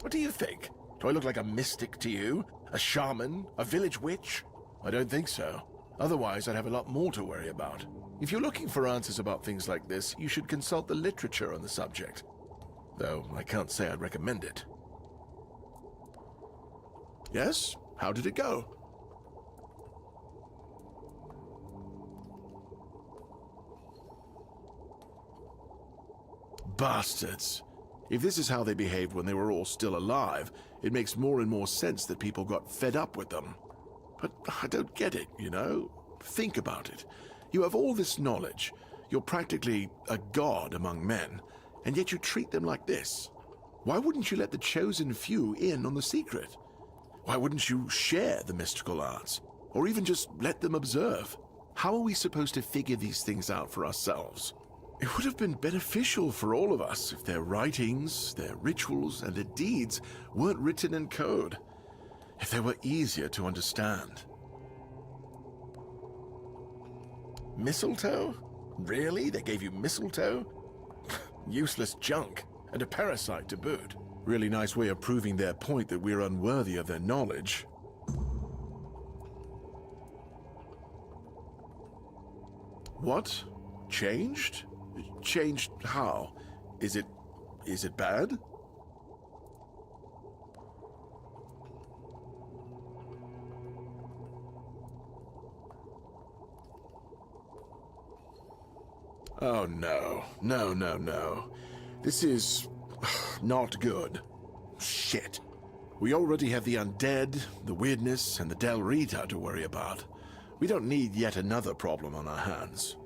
What do you think? Do I look like a mystic to you? A shaman? A village witch? I don't think so. Otherwise, I'd have a lot more to worry about. If you're looking for answers about things like this, you should consult the literature on the subject. Though, I can't say I'd recommend it. Yes? How did it go? Bastards. If this is how they behaved when they were all still alive, it makes more and more sense that people got fed up with them. But I don't get it, you know? Think about it. You have all this knowledge. You're practically a god among men, and yet you treat them like this. Why wouldn't you let the chosen few in on the secret? Why wouldn't you share the mystical arts? Or even just let them observe? How are we supposed to figure these things out for ourselves? It would have been beneficial for all of us if their writings, their rituals, and their deeds weren't written in code. If they were easier to understand. Mistletoe? Really? They gave you mistletoe? Useless junk, and a parasite to boot. Really nice way of proving their point that we're unworthy of their knowledge. What? Changed? Changed how? Is it bad? Oh no. No. This is not good. Shit. We already have the undead, the weirdness, and the Del Rita to worry about. We don't need yet another problem on our hands.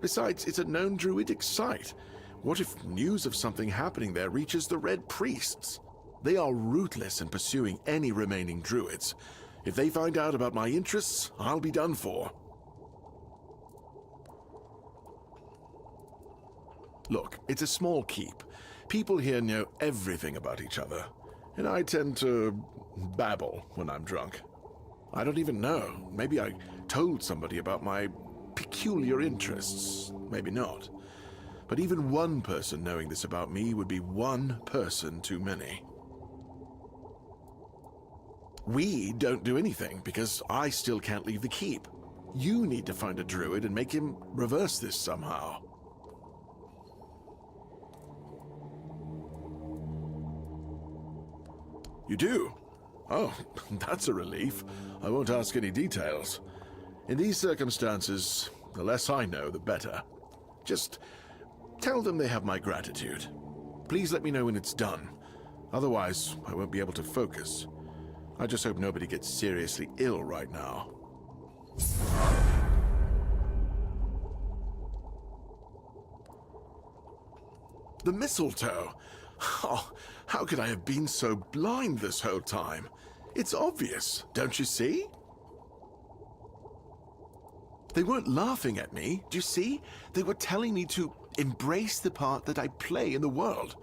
Besides, it's a known druidic site. What if news of something happening there reaches the Red Priests? They are ruthless in pursuing any remaining druids. If they find out about my interests, I'll be done for. Look, it's a small keep. People here know everything about each other, and I tend to babble when I'm drunk. I don't even know. Maybe I told somebody about my peculiar interests. Maybe not. But even one person knowing this about me would be one person too many. We don't do anything because I still can't leave the keep. You need to find a druid and make him reverse this somehow. You do? Oh, that's a relief. I won't ask any details. In these circumstances, the less I know, the better. Just tell them they have my gratitude. Please let me know when it's done. Otherwise, I won't be able to focus. I just hope nobody gets seriously ill right now. The mistletoe! Oh, how could I have been so blind this whole time? It's obvious, don't you see? They weren't laughing at me, do you see? They were telling me to embrace the part that I play in the world.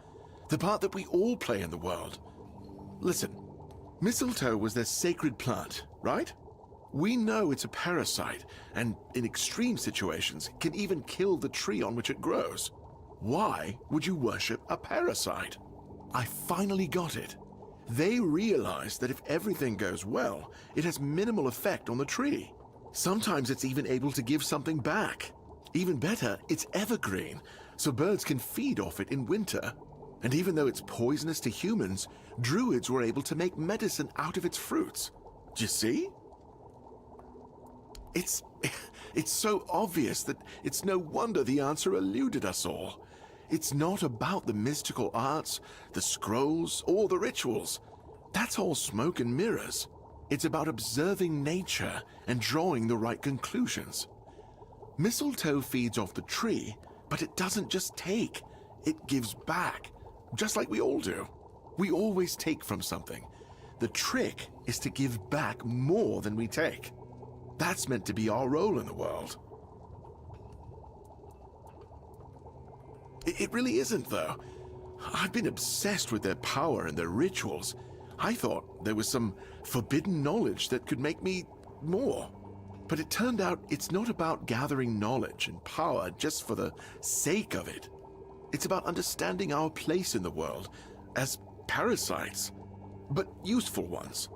The part that we all play in the world. Listen, mistletoe was their sacred plant, right? We know it's a parasite, and in extreme situations, can even kill the tree on which it grows. Why would you worship a parasite? I finally got it. They realized that if everything goes well, it has minimal effect on the tree. Sometimes it's even able to give something back. Even better, it's evergreen, so birds can feed off it in winter. And even though it's poisonous to humans, druids were able to make medicine out of its fruits. Do you see? It's so obvious that it's no wonder the answer eluded us all. It's not about the mystical arts, the scrolls, or the rituals. That's all smoke and mirrors. It's about observing nature and drawing the right conclusions. Mistletoe feeds off the tree, but it doesn't just take. It gives back, just like we all do. We always take from something. The trick is to give back more than we take. That's meant to be our role in the world. It really isn't, though. I've been obsessed with their power and their rituals. I thought there was some forbidden knowledge that could make me more. But it turned out it's not about gathering knowledge and power just for the sake of it. It's about understanding our place in the world as parasites, but useful ones.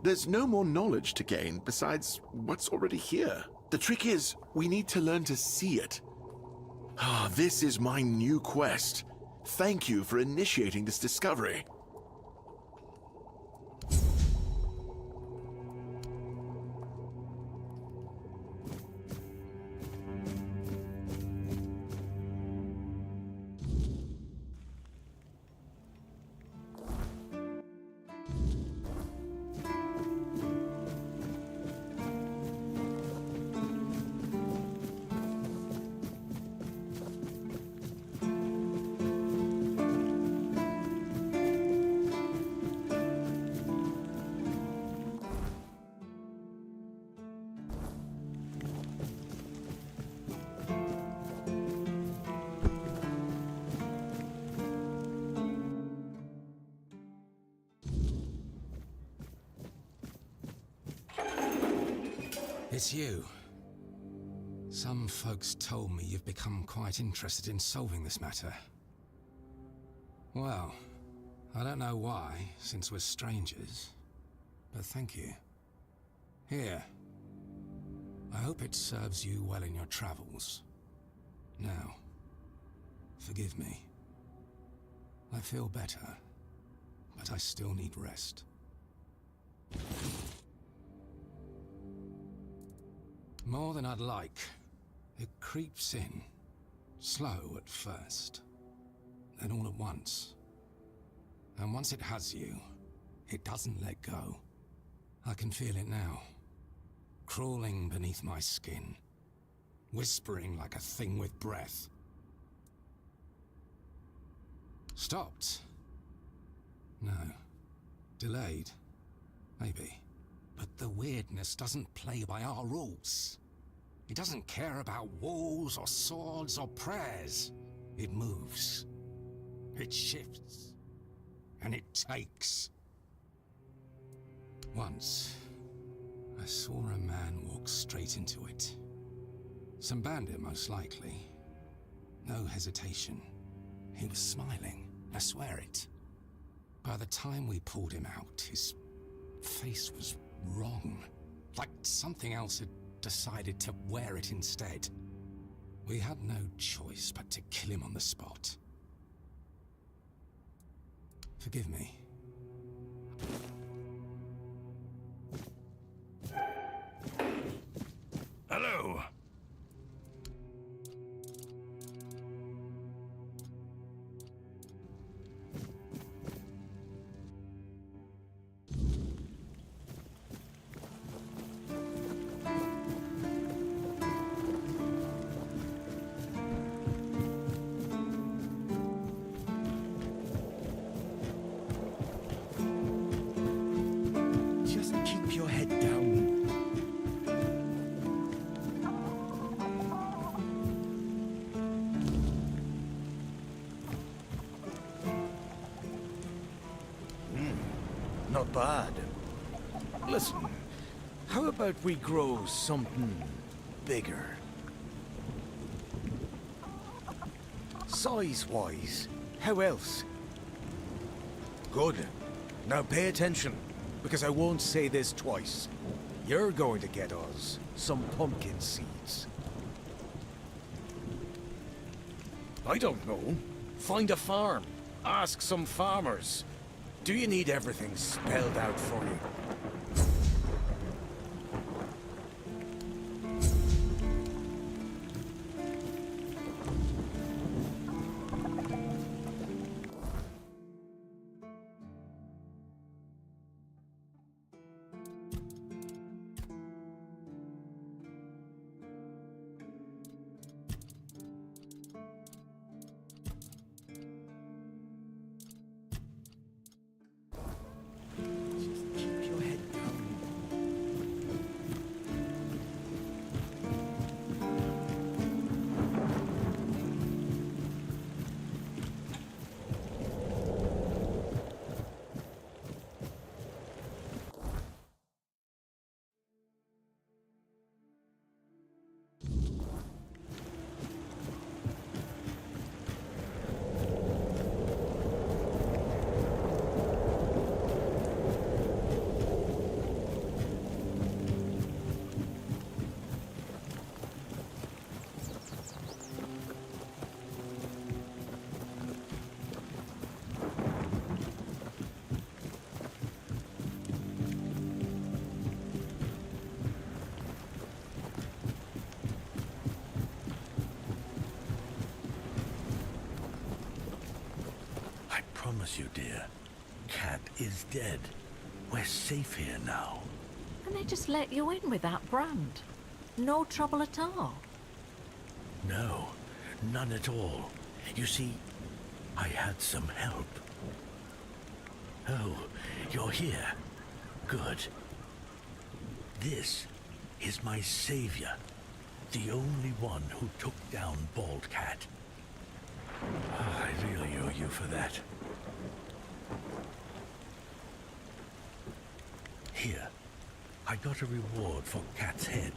There's no more knowledge to gain besides what's already here. The trick is, we need to learn to see it. Ah, this is my new quest. Thank you for initiating this discovery. It's you. Some folks told me you've become quite interested in solving this matter. Well, I don't know why, since we're strangers, but thank you. Here. I hope it serves you well in your travels. Now, forgive me. I feel better, but I still need rest. More than I'd like. It creeps in, slow at first, then all at once. And once it has you, it doesn't let go. I can feel it now, crawling beneath my skin, whispering like a thing with breath. Stopped? No. Delayed? Maybe. But the weirdness doesn't play by our rules. It doesn't care about walls or swords or prayers. It moves. It shifts. And it takes. Once, I saw a man walk straight into it. Some bandit, most likely. No hesitation. He was smiling, I swear it. By the time we pulled him out, his face was wrong. Like something else had decided to wear it instead. We had no choice but to kill him on the spot. Forgive me. Hello. Just keep your head down. Not bad. Listen, how about we grow something bigger? Size-wise, how else? Good. Now pay attention, because I won't say this twice. You're going to get us some pumpkin seeds. I don't know. Find a farm. Ask some farmers. Do you need everything spelled out for you? I promise you, dear. Cat is dead. We're safe here now. And they just let you in with that brand? No trouble at all? No, none at all. You see, I had some help. Oh, you're here. Good. This is my savior. The only one who took down Bald Cat. I really owe you for that. Here, I got a reward for Cat's head.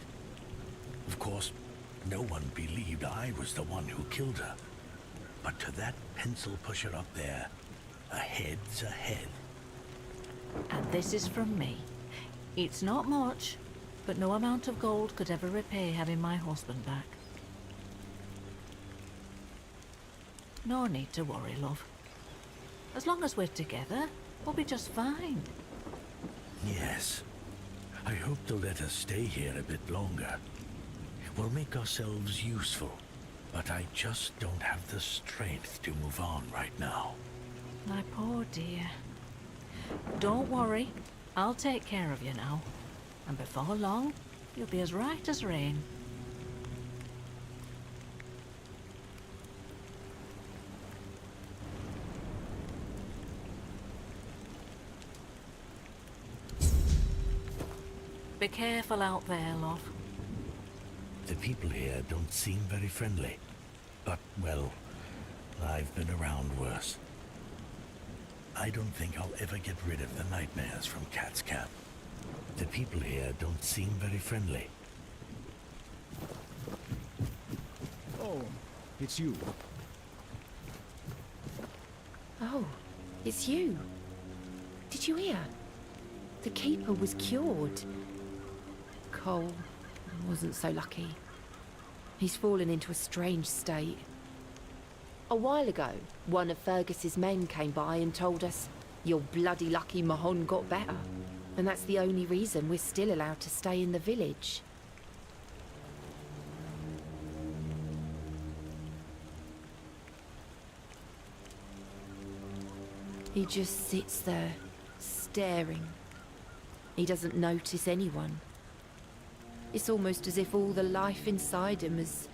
Of course, no one believed I was the one who killed her. But to that pencil pusher up there, a head's a head. And this is from me. It's not much, but no amount of gold could ever repay having my husband back. No need to worry, love. As long as we're together, we'll be just fine. Yes. I hope they'll let us stay here a bit longer. We'll make ourselves useful, but I just don't have the strength to move on right now. My poor dear. Don't worry, I'll take care of you now. And before long, you'll be as right as rain. Be careful out there, love. The people here don't seem very friendly. But, well, I've been around worse. I don't think I'll ever get rid of the nightmares from Cat's Camp. The people here don't seem very friendly. Oh, it's you. Oh, it's you. Did you hear? The keeper was cured. Cole wasn't so lucky. He's fallen into a strange state. A while ago, one of Fergus's men came by and told us, "You're bloody lucky Mahon got better." And that's the only reason we're still allowed to stay in the village. He just sits there, staring. He doesn't notice anyone. It's almost as if all the life inside him is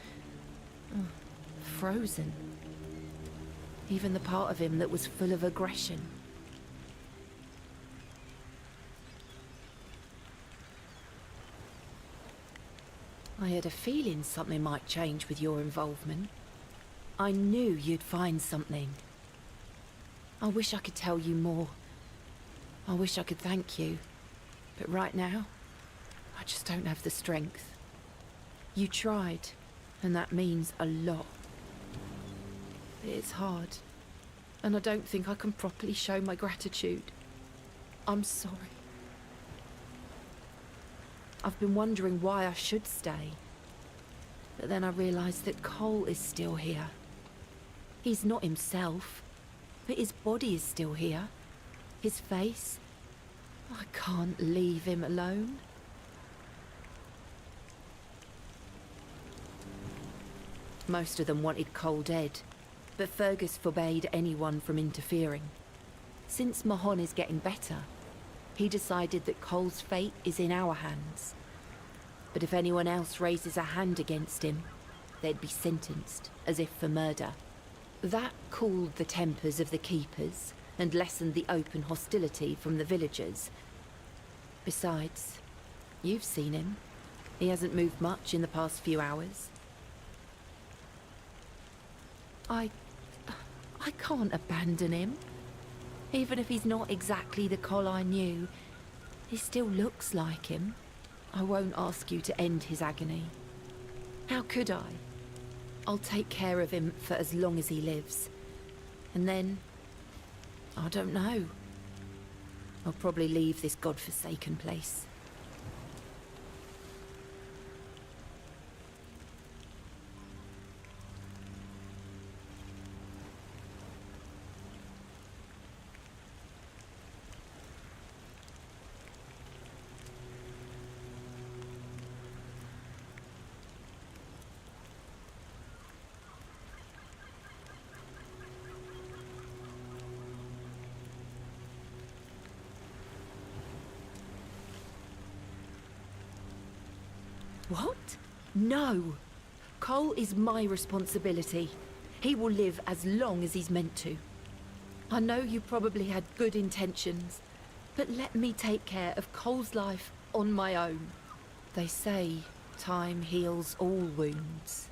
frozen. Even the part of him that was full of aggression. I had a feeling something might change with your involvement. I knew you'd find something. I wish I could tell you more. I wish I could thank you. But right now, I just don't have the strength. You tried, and that means a lot. But it's hard, and I don't think I can properly show my gratitude. I'm sorry. I've been wondering why I should stay. But then I realised that Cole is still here. He's not himself, but his body is still here. His face. I can't leave him alone. Most of them wanted Cole dead, but Fergus forbade anyone from interfering. Since Mahon is getting better, he decided that Cole's fate is in our hands. But if anyone else raises a hand against him, they'd be sentenced, as if for murder. That cooled the tempers of the keepers and lessened the open hostility from the villagers. Besides, you've seen him. He hasn't moved much in the past few hours. I can't abandon him. Even if he's not exactly the Cole I knew, he still looks like him. I won't ask you to end his agony. How could I? I'll take care of him for as long as he lives. And then, I don't know. I'll probably leave this godforsaken place. What? No! Cole is my responsibility. He will live as long as he's meant to. I know you probably had good intentions, but let me take care of Cole's life on my own. They say time heals all wounds.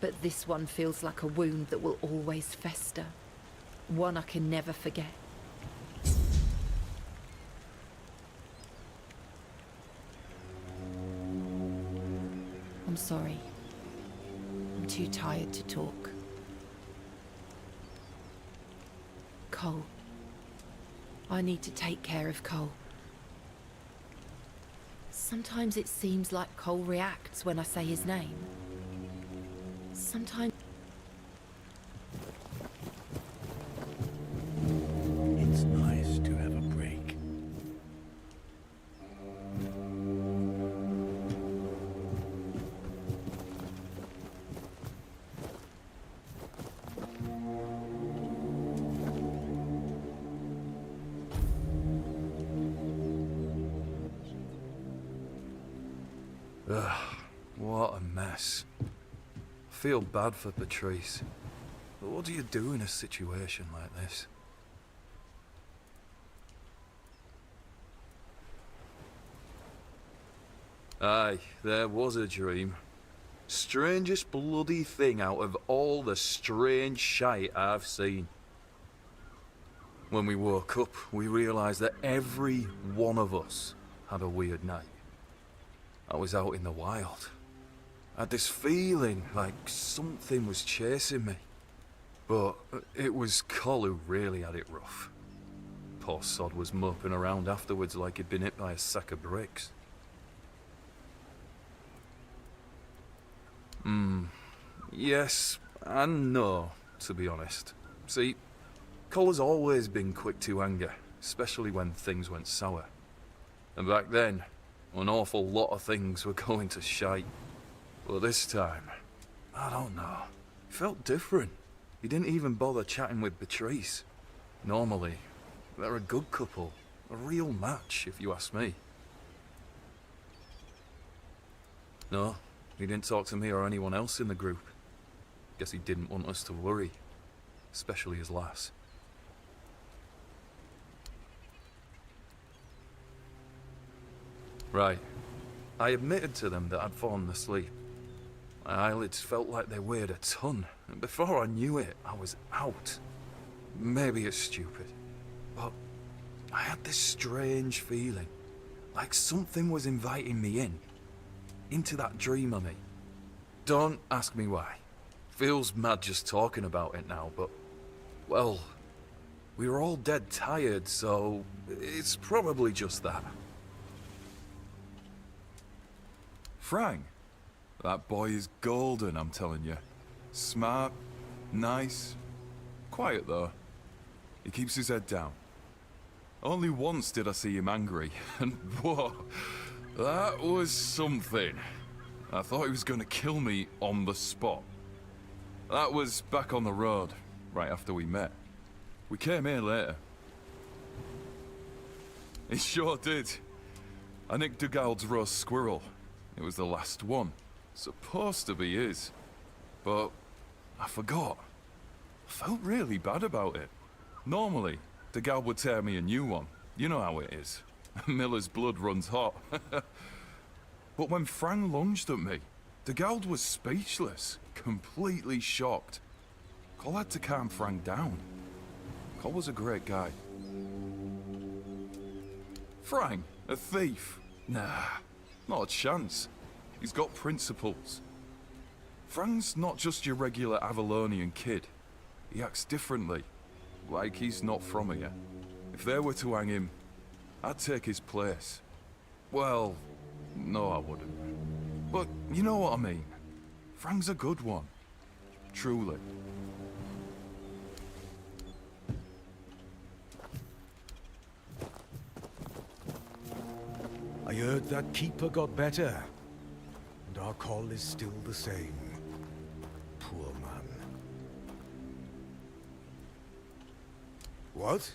But this one feels like a wound that will always fester. One I can never forget. I'm sorry. I'm too tired to talk. Cole. I need to take care of Cole. Sometimes it seems like Cole reacts when I say his name. Sometimes... It's nice to have a break. Ugh, what a mess. I feel bad for Patrice. But what do you do in a situation like this? Aye, there was a dream. Strangest bloody thing out of all the strange shite I've seen. When we woke up, we realised that every one of us had a weird night. I was out in the wild. I had this feeling like something was chasing me. But it was Cole who really had it rough. Poor sod was moping around afterwards like he'd been hit by a sack of bricks. Yes and no, to be honest. See, Cole has always been quick to anger, especially when things went sour. And back then, an awful lot of things were going to shite. But this time, I don't know. It felt different. He didn't even bother chatting with Patrice. Normally, they're a good couple. A real match, if you ask me. No, he didn't talk to me or anyone else in the group. Guess he didn't want us to worry. Especially his lass. Right. I admitted to them that I'd fallen asleep. My eyelids felt like they weighed a ton, and before I knew it, I was out. Maybe it's stupid, but I had this strange feeling, like something was inviting me into that dream of me. Don't ask me why. Feels mad just talking about it now, but, well, we were all dead tired, so it's probably just that. Frank, that boy is golden, I'm telling you. Smart, nice, quiet though. He keeps his head down. Only once did I see him angry, and whoa, that was something. I thought he was going to kill me on the spot. That was back on the road, right after we met. We came here later. He sure did. I nicked Dugald's roast squirrel. It was the last one. Supposed to be his. But I forgot. I felt really bad about it. Normally, Dugald would tear me a new one. You know how it is. Miller's blood runs hot. But when Frank lunged at me, Dugald was speechless, completely shocked. Cole had to calm Frank down. Cole was a great guy. Frank, a thief? Nah, not a chance. He's got principles. Frank's not just your regular Avalonian kid. He acts differently, like he's not from here. If they were to hang him, I'd take his place. Well, no I wouldn't. But you know what I mean. Frank's a good one. Truly. I heard that Keeper got better, and our call is still the same. Poor man. What?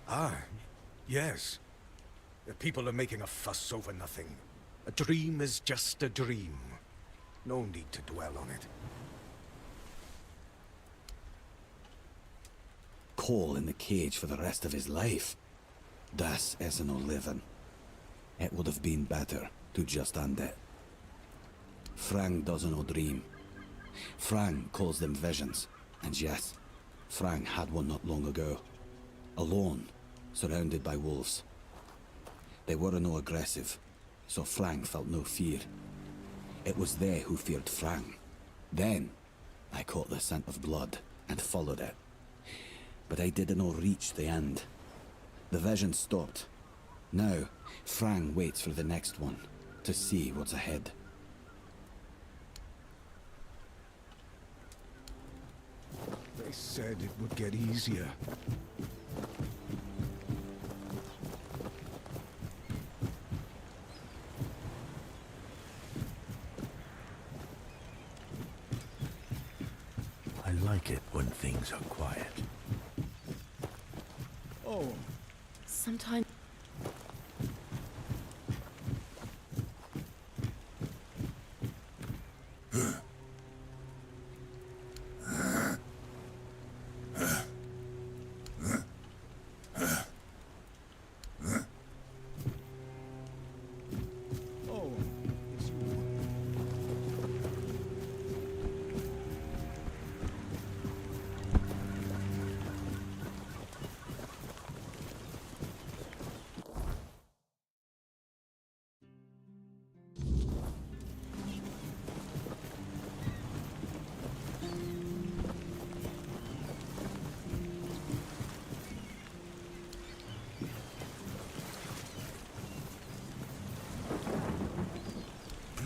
Ah, yes. The people are making a fuss over nothing. A dream is just a dream. No need to dwell on it. Cole in the cage for the rest of his life. Das isn't no living. It would have been better to just end it. Frank doesn't know dream. Frank calls them visions. And yes, Frank had one not long ago. Alone, surrounded by wolves. They were no aggressive, so Frank felt no fear. It was they who feared Frang. Then, I caught the scent of blood and followed it. But I didn't reach the end. The vision stopped. Now, Frang waits for the next one, to see what's ahead. They said it would get easier. I like it when things are quiet. Oh. Sometimes...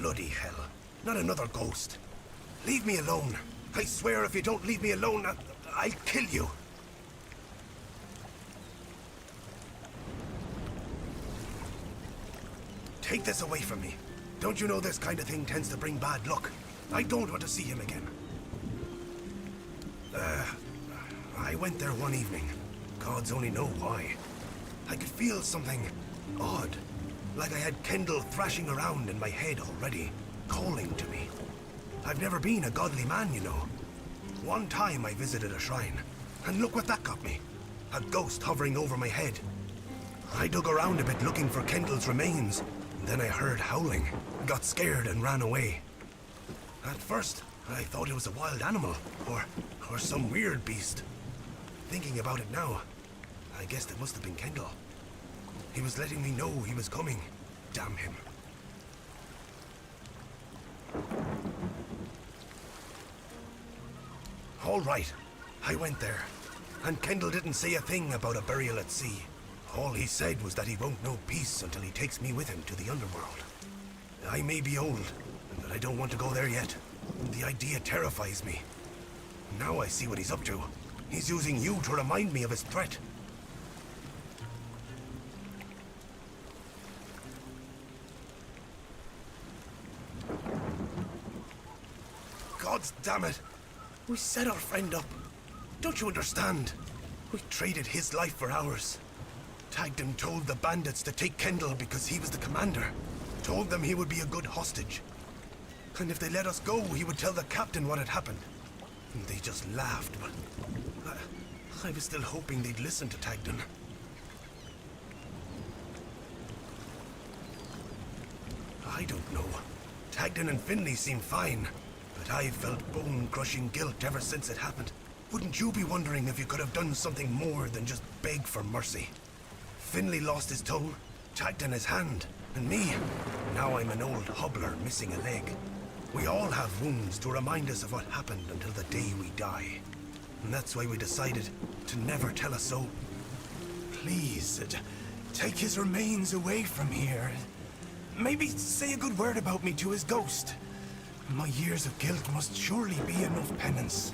Bloody hell. Not another ghost. Leave me alone. I swear if you don't leave me alone, I'll kill you. Take this away from me. Don't you know this kind of thing tends to bring bad luck? I don't want to see him again. I went there one evening. Gods only know why. I could feel something odd. Like I had Kendall thrashing around in my head already, calling to me. I've never been a godly man, you know. One time I visited a shrine, and look what that got me. A ghost hovering over my head. I dug around a bit looking for Kendall's remains, and then I heard howling, got scared and ran away. At first, I thought it was a wild animal, or some weird beast. Thinking about it now, I guessed it must have been Kendall. He was letting me know he was coming. Damn him. All right. I went there. And Kendall didn't say a thing about a burial at sea. All he said was that he won't know peace until he takes me with him to the underworld. I may be old, but I don't want to go there yet. The idea terrifies me. Now I see what he's up to. He's using you to remind me of his threat. Gods damn it! We set our friend up. Don't you understand? We traded his life for ours. Tagden told the bandits to take Kendall because he was the commander. Told them he would be a good hostage. And if they let us go, he would tell the captain what had happened. And they just laughed, but... I was still hoping they'd listen to Tagden. I don't know. Tagden and Finley seem fine. But I've felt bone-crushing guilt ever since it happened. Wouldn't you be wondering if you could have done something more than just beg for mercy? Finley lost his tongue, Tagden his hand, and me, now I'm an old hobbler missing a leg. We all have wounds to remind us of what happened until the day we die. And that's why we decided to never tell a soul. Please, take his remains away from here. Maybe say a good word about me to his ghost. My years of guilt must surely be enough penance.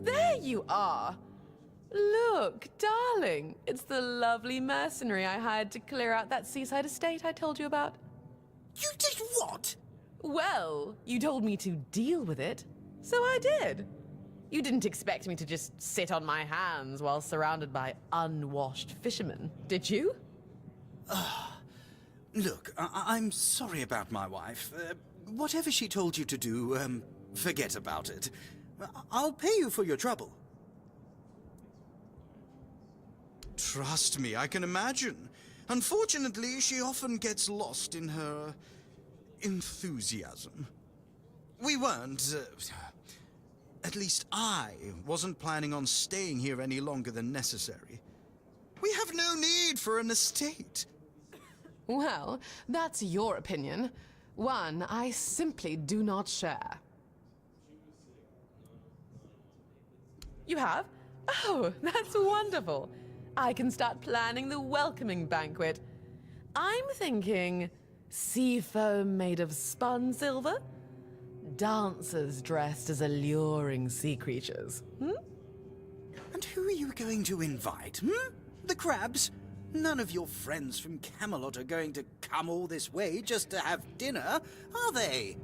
There you are! Look, darling, it's the lovely mercenary I hired to clear out that seaside estate I told you about. You did what? Well, you told me to deal with it, so I did. You didn't expect me to just sit on my hands while surrounded by unwashed fishermen, did you? Look, I'm sorry about my wife. Whatever she told you to do, forget about it. I'll pay you for your trouble. Trust me, I can imagine. Unfortunately, she often gets lost in her enthusiasm. We weren't, at least I wasn't planning on staying here any longer than necessary. We have no need for an estate. Well, that's your opinion. One I simply do not share. You have? Oh, that's wonderful. I can start planning the welcoming banquet. I'm thinking sea foam made of spun silver, dancers dressed as alluring sea creatures. And who are you going to invite, The crabs? None of your friends from Camelot are going to come all this way just to have dinner, are they?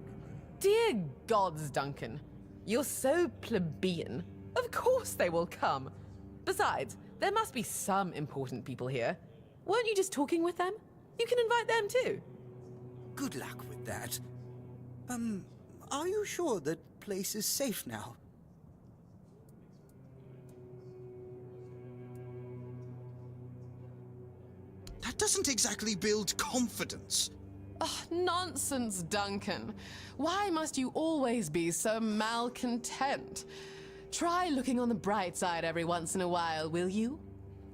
Dear gods, Duncan. You're so plebeian. Of course they will come. Besides, there must be some important people here. Weren't you just talking with them? You can invite them too. Good luck with that. Are you sure that place is safe now? That doesn't exactly build confidence. Oh, nonsense, Duncan. Why must you always be so malcontent? Try looking on the bright side every once in a while, will you?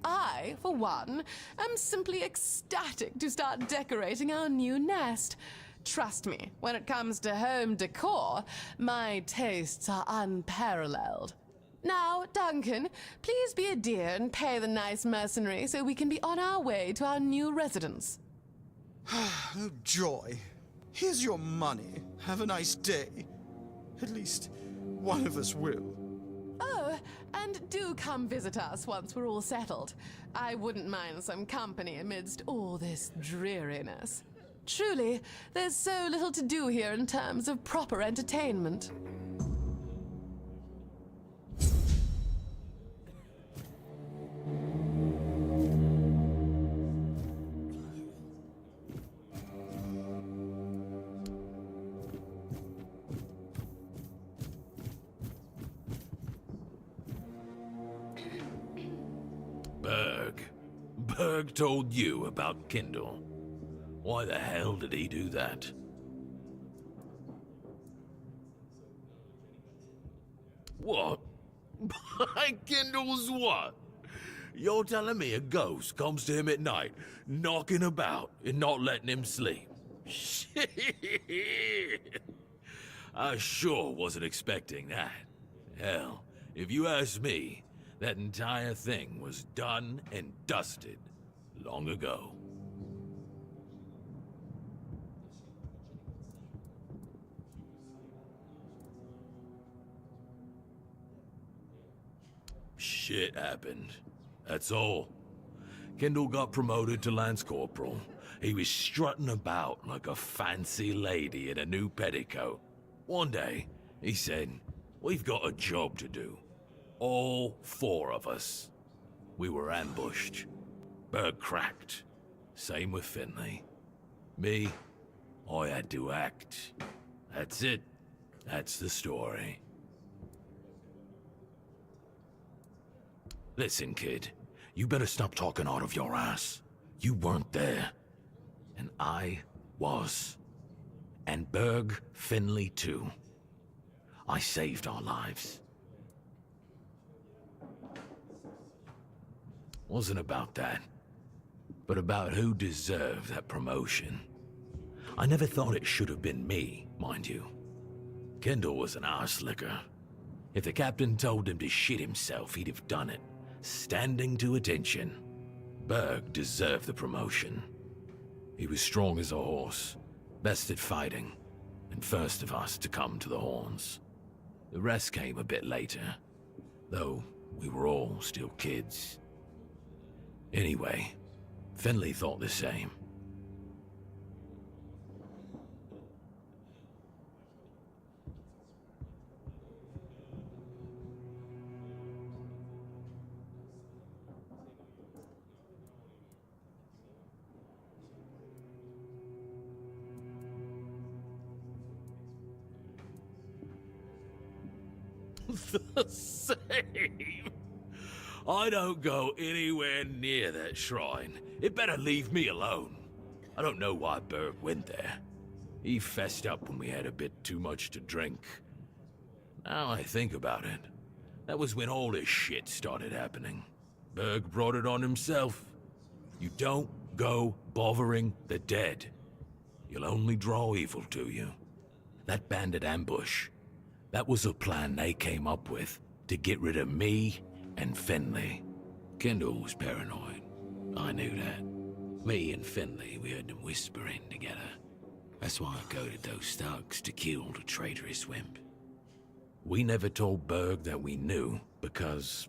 I, for one, am simply ecstatic to start decorating our new nest. Trust me, when it comes to home decor, my tastes are unparalleled. Now, Duncan, please be a dear and pay the nice mercenary so we can be on our way to our new residence. Oh, joy. Here's your money. Have a nice day. At least one of us will. Oh, and do come visit us once we're all settled. I wouldn't mind some company amidst all this dreariness. Truly, there's so little to do here in terms of proper entertainment. Berg told you about Kindle. Why the hell did he do that? What? Kindle's what? You're telling me a ghost comes to him at night, knocking about and not letting him sleep? Shit! I sure wasn't expecting that. Hell, if you ask me, that entire thing was done and dusted long ago. Shit happened. That's all. Kendall got promoted to Lance Corporal. He was strutting about like a fancy lady in a new petticoat. One day, he said, "We've got a job to do. All four of us." We were ambushed. Berg cracked. Same with Finley. Me, I had to act. That's it. That's the story. Listen, kid. You better stop talking out of your ass. You weren't there. And I was. And Berg Finley too. I saved our lives. Wasn't about that, but about who deserved that promotion. I never thought it should have been me, mind you. Kendall was an arse licker. If the captain told him to shit himself, he'd have done it, standing to attention. Berg deserved the promotion. He was strong as a horse, best at fighting, and first of us to come to the horns. The rest came a bit later, though We were all still kids. Anyway, Finley thought the same. The same? I don't go anywhere near that shrine. It better leave me alone. I don't know why Berg went there. He fessed up when we had a bit too much to drink. Now I think about it, that was when all this shit started happening. Berg brought it on himself. You don't go bothering the dead. You'll only draw evil to you. That bandit ambush, that was a plan they came up with to get rid of me and Finley. Kendall was paranoid. I knew that. Me and Finley, we heard them whispering together. That's why I goaded those thugs to kill the traitorous wimp. We never told Berg that we knew, because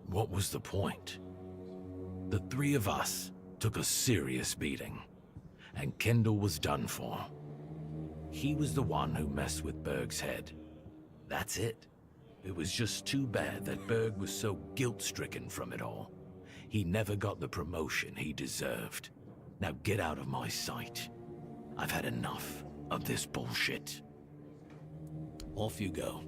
what was the point? The three of us took a serious beating, and Kendall was done for. He was the one who messed with Berg's head. That's it. It was just too bad that Berg was so guilt-stricken from it all. He never got the promotion he deserved. Now get out of my sight. I've had enough of this bullshit. Off you go.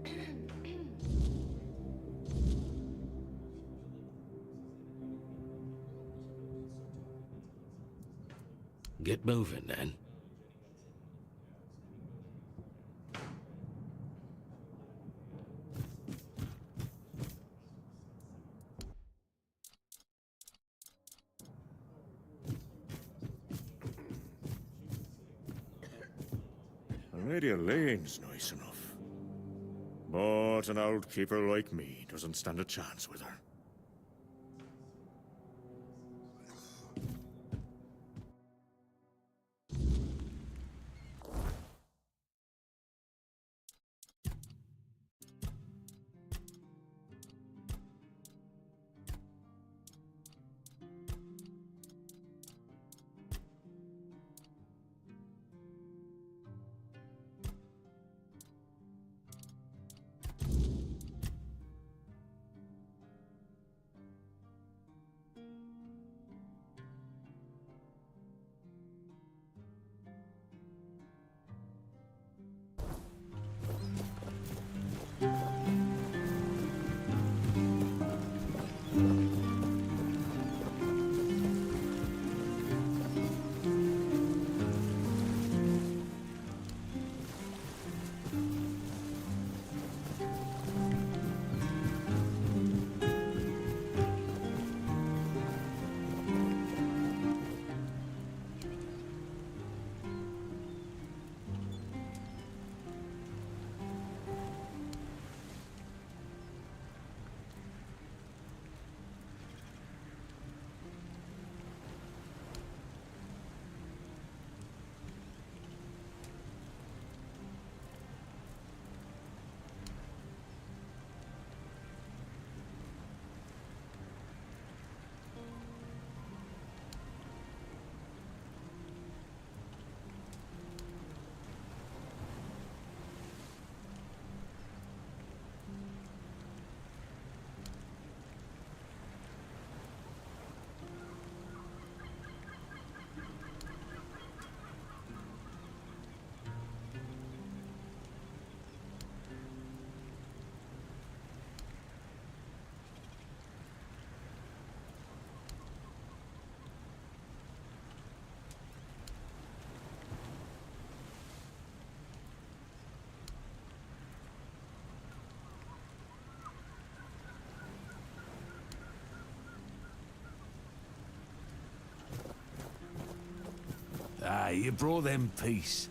Get moving, then. Area Lane's nice enough. But an old keeper like me doesn't stand a chance with her. Ah, you brought them peace.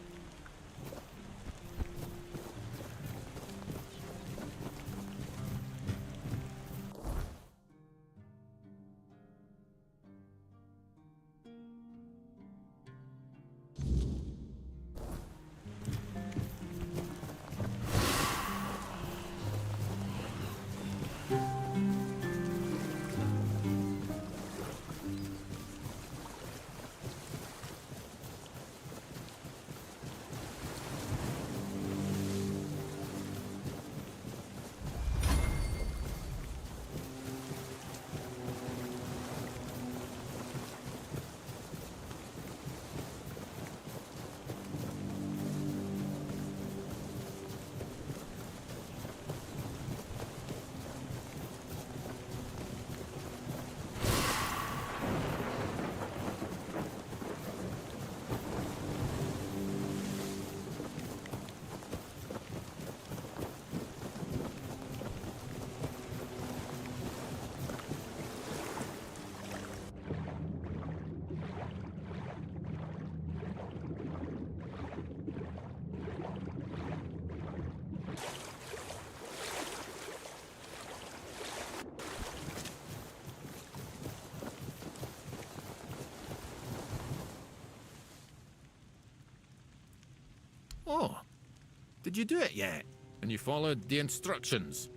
Did you do it yet? And you followed the instructions?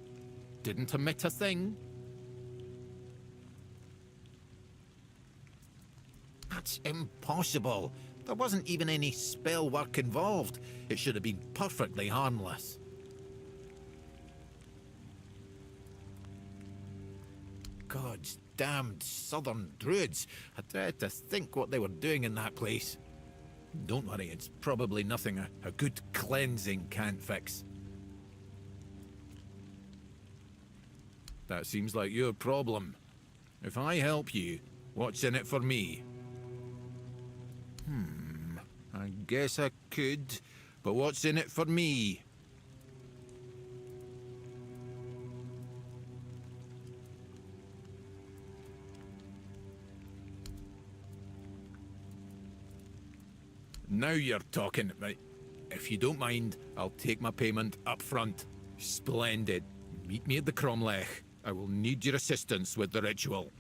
Didn't omit a thing? That's impossible. There wasn't even any spell work involved. It should have been perfectly harmless. God's damned southern druids. I dread to think what they were doing in that place. Don't worry, it's probably nothing a good cleansing can't fix. That seems like your problem. If I help you, what's in it for me? I guess I could, but what's in it for me? Now you're talking. Right. If you don't mind, I'll take my payment up front. Splendid. Meet me at the Cromlech. I will need your assistance with the ritual.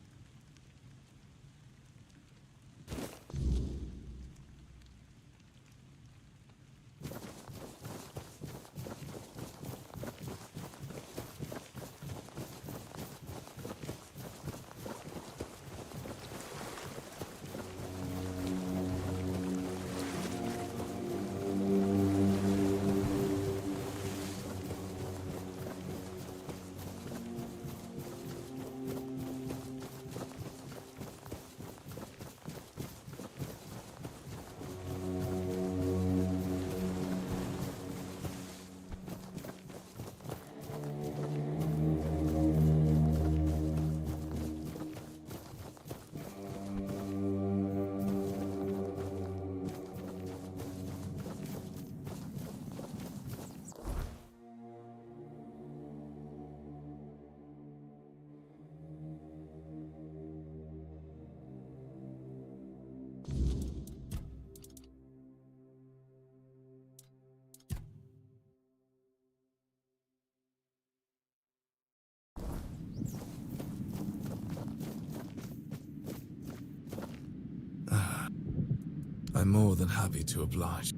I'm more than happy to oblige.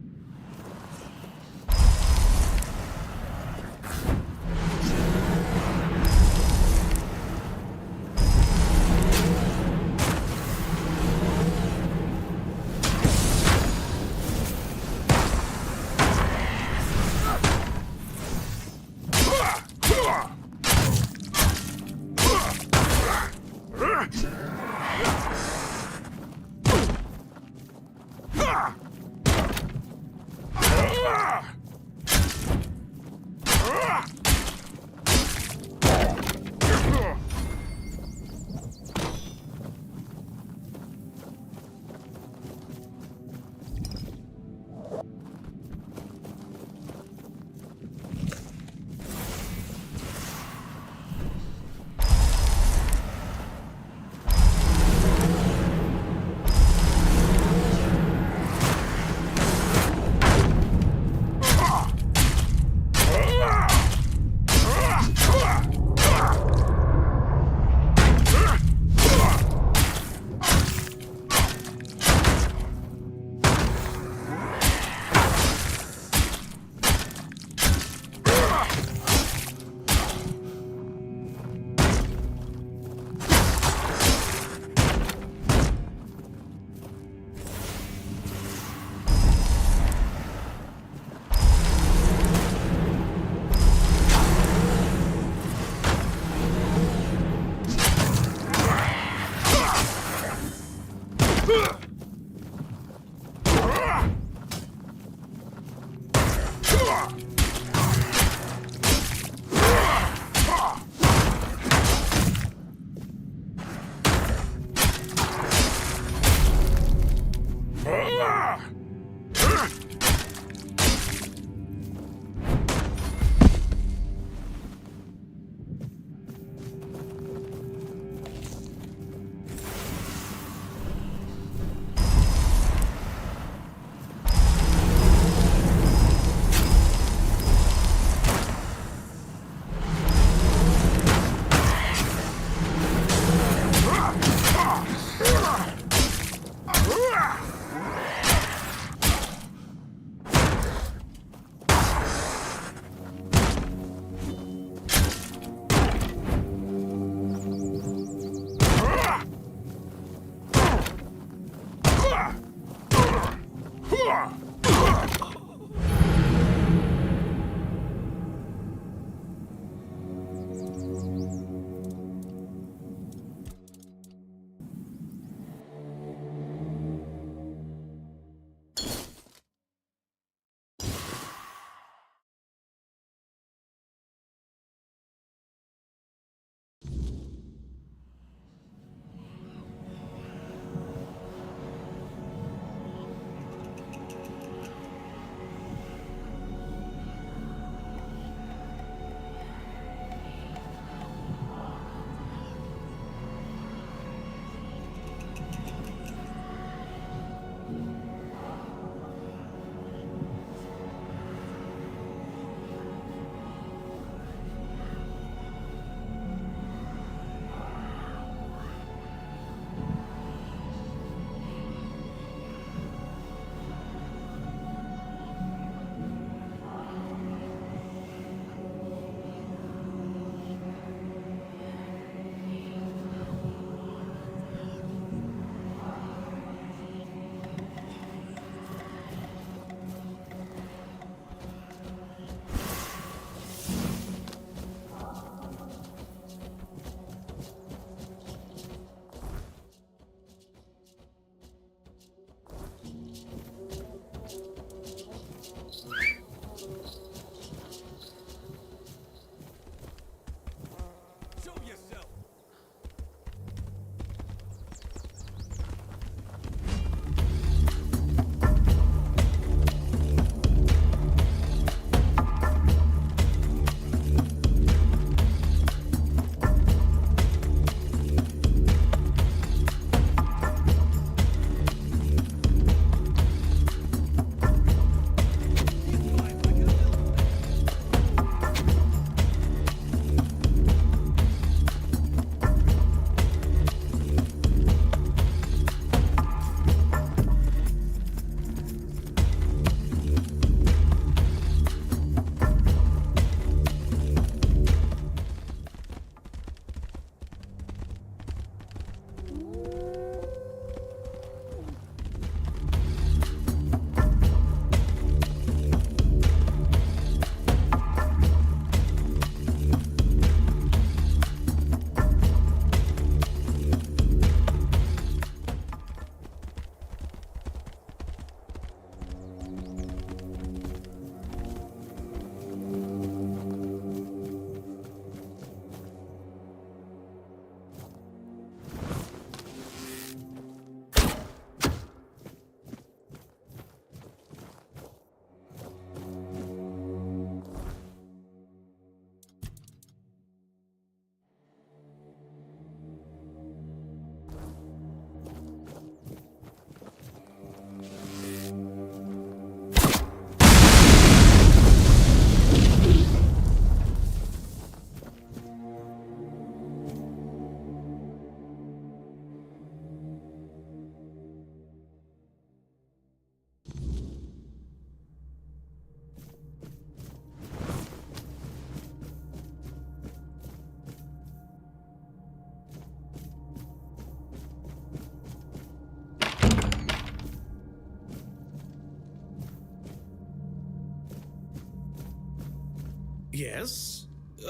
Yes?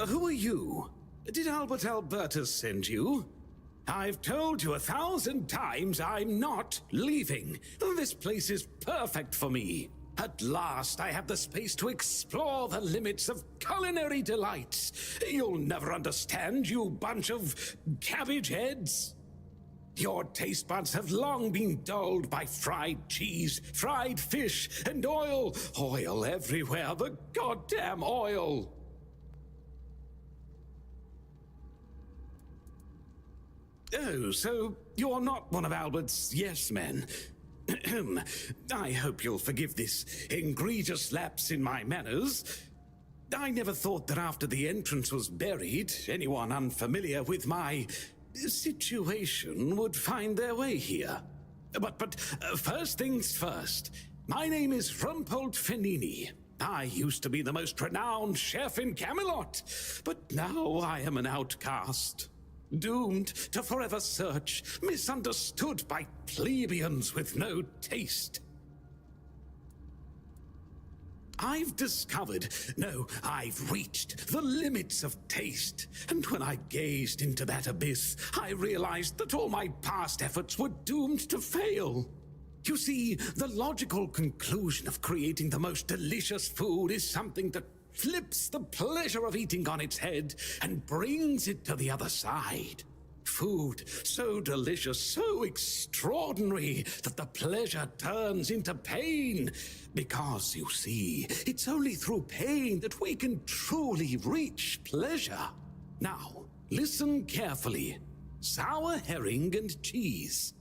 Who are you? Did Albert Albertus send you? I've told you 1,000 times I'm not leaving. This place is perfect for me. At last, I have the space to explore the limits of culinary delights. You'll never understand, you bunch of cabbage heads. Your taste buds have long been dulled by fried cheese, fried fish, and oil. Oil everywhere, the goddamn oil. Oh, so you're not one of Albert's yes men. I hope you'll forgive this egregious lapse in my manners. I never thought that after the entrance was buried, anyone unfamiliar with my situation would find their way here. But first things first. My name is Rumpold Fenini. I used to be the most renowned chef in Camelot, but now I am an outcast. Doomed to forever search, misunderstood by plebeians with no taste. I've discovered, no, I've reached the limits of taste. And when I gazed into that abyss, I realized that all my past efforts were doomed to fail. You see, the logical conclusion of creating the most delicious food is something that flips the pleasure of eating on its head and brings it to the other side. Food so delicious, so extraordinary, that the pleasure turns into pain. Because, you see, it's only through pain that we can truly reach pleasure. Now, listen carefully. Sour herring and cheese.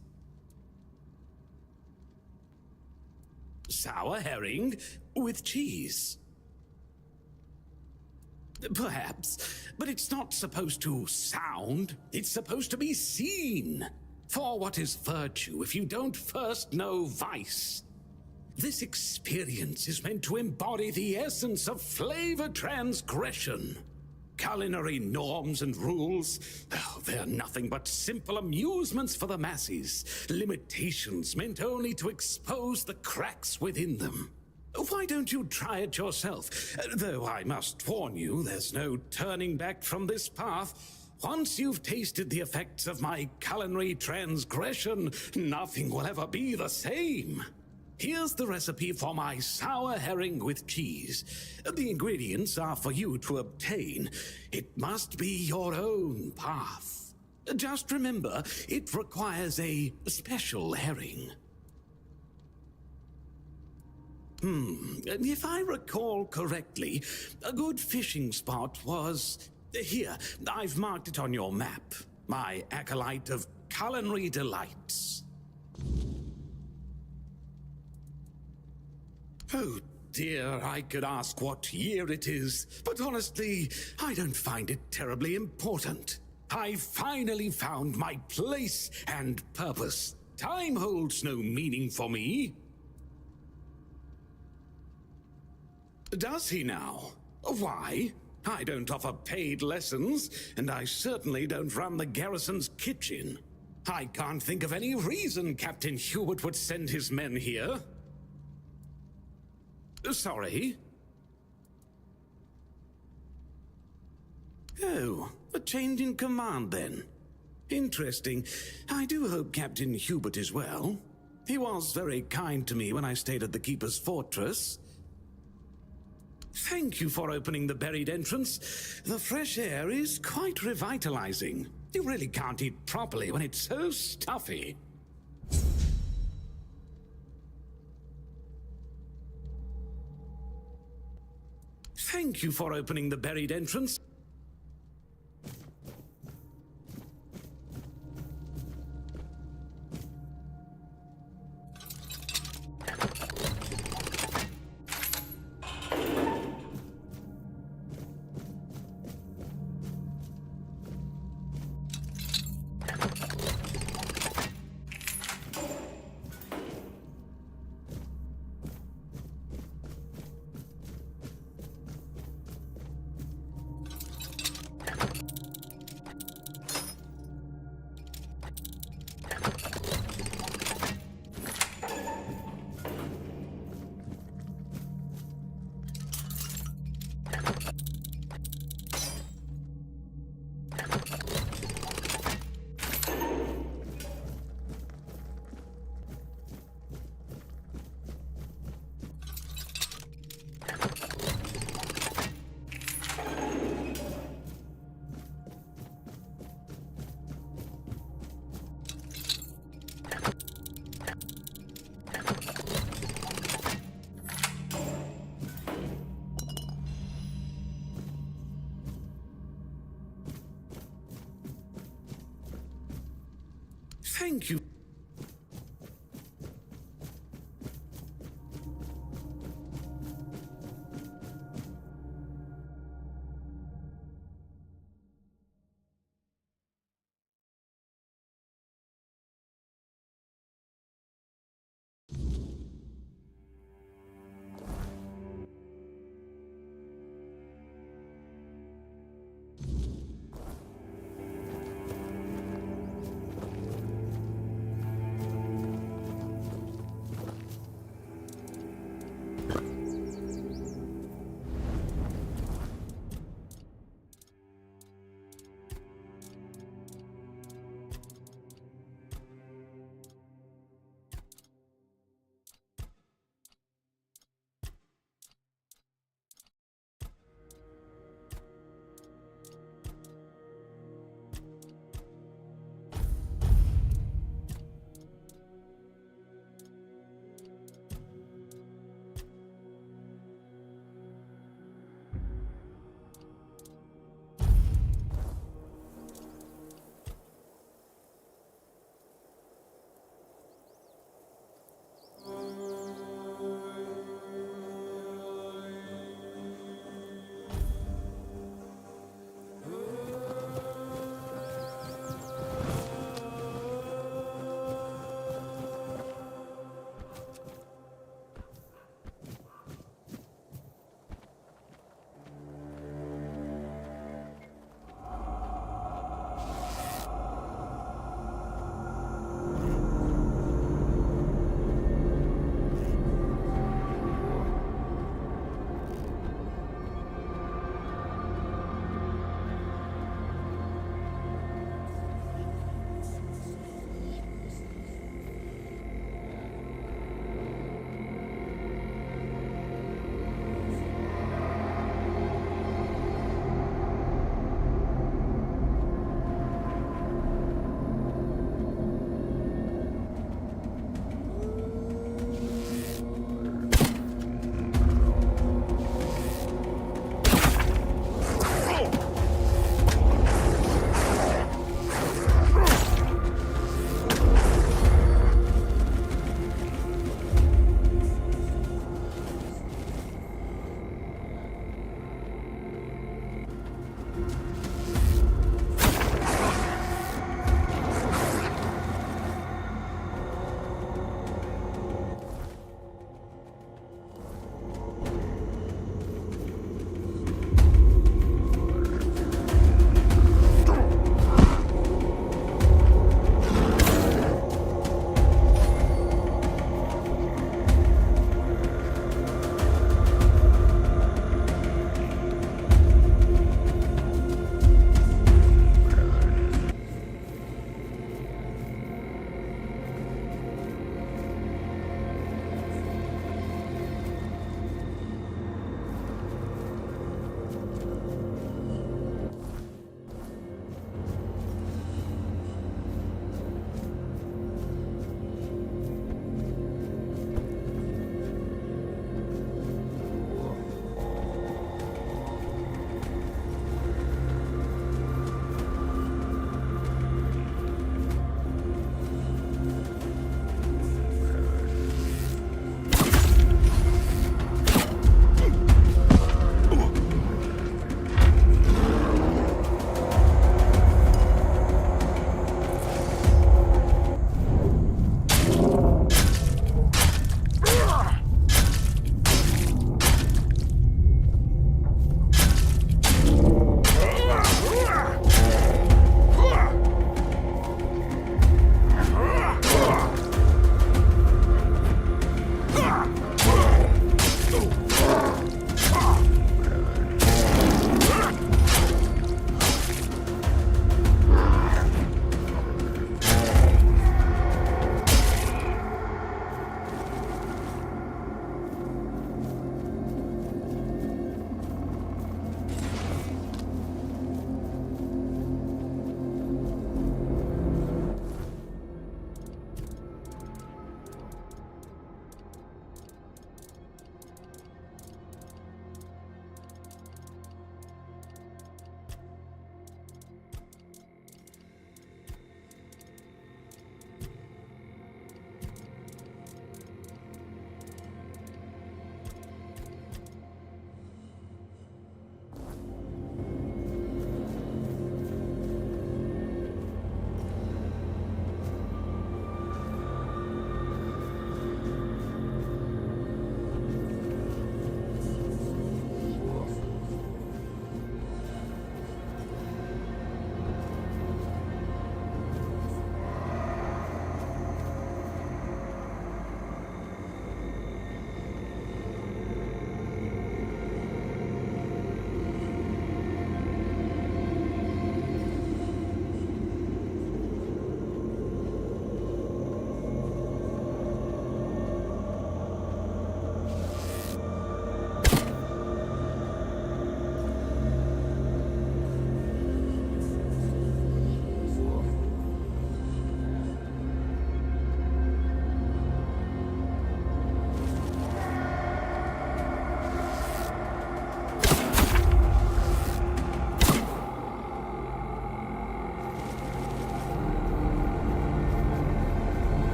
Sour herring with cheese. Perhaps, but it's not supposed to sound, it's supposed to be seen. For what is virtue if you don't first know vice? This experience is meant to embody the essence of flavor transgression. Culinary norms and rules, they're nothing but simple amusements for the masses, limitations meant only to expose the cracks within them. Why don't you try it yourself? Though I must warn you, there's no turning back from this path. Once you've tasted the effects of my culinary transgression, nothing will ever be the same. Here's the recipe for my sour herring with cheese. The ingredients are for you to obtain. It must be your own path. Just remember, it requires a special herring. If I recall correctly, a good fishing spot was... Here, I've marked it on your map. My acolyte of culinary delights. Oh dear, I could ask what year it is, but honestly, I don't find it terribly important. I finally found my place and purpose. Time holds no meaning for me. Does he now? Why? I don't offer paid lessons, and I certainly don't run the garrison's kitchen. I can't think of any reason Captain Hubert would send his men here. Sorry? Oh, a change in command then. Interesting. I do hope Captain Hubert is well. He was very kind to me when I stayed at the Keeper's Fortress. Thank you for opening the buried entrance. The fresh air is quite revitalizing. You really can't eat properly when it's so stuffy. Thank you for opening the buried entrance. Thank you.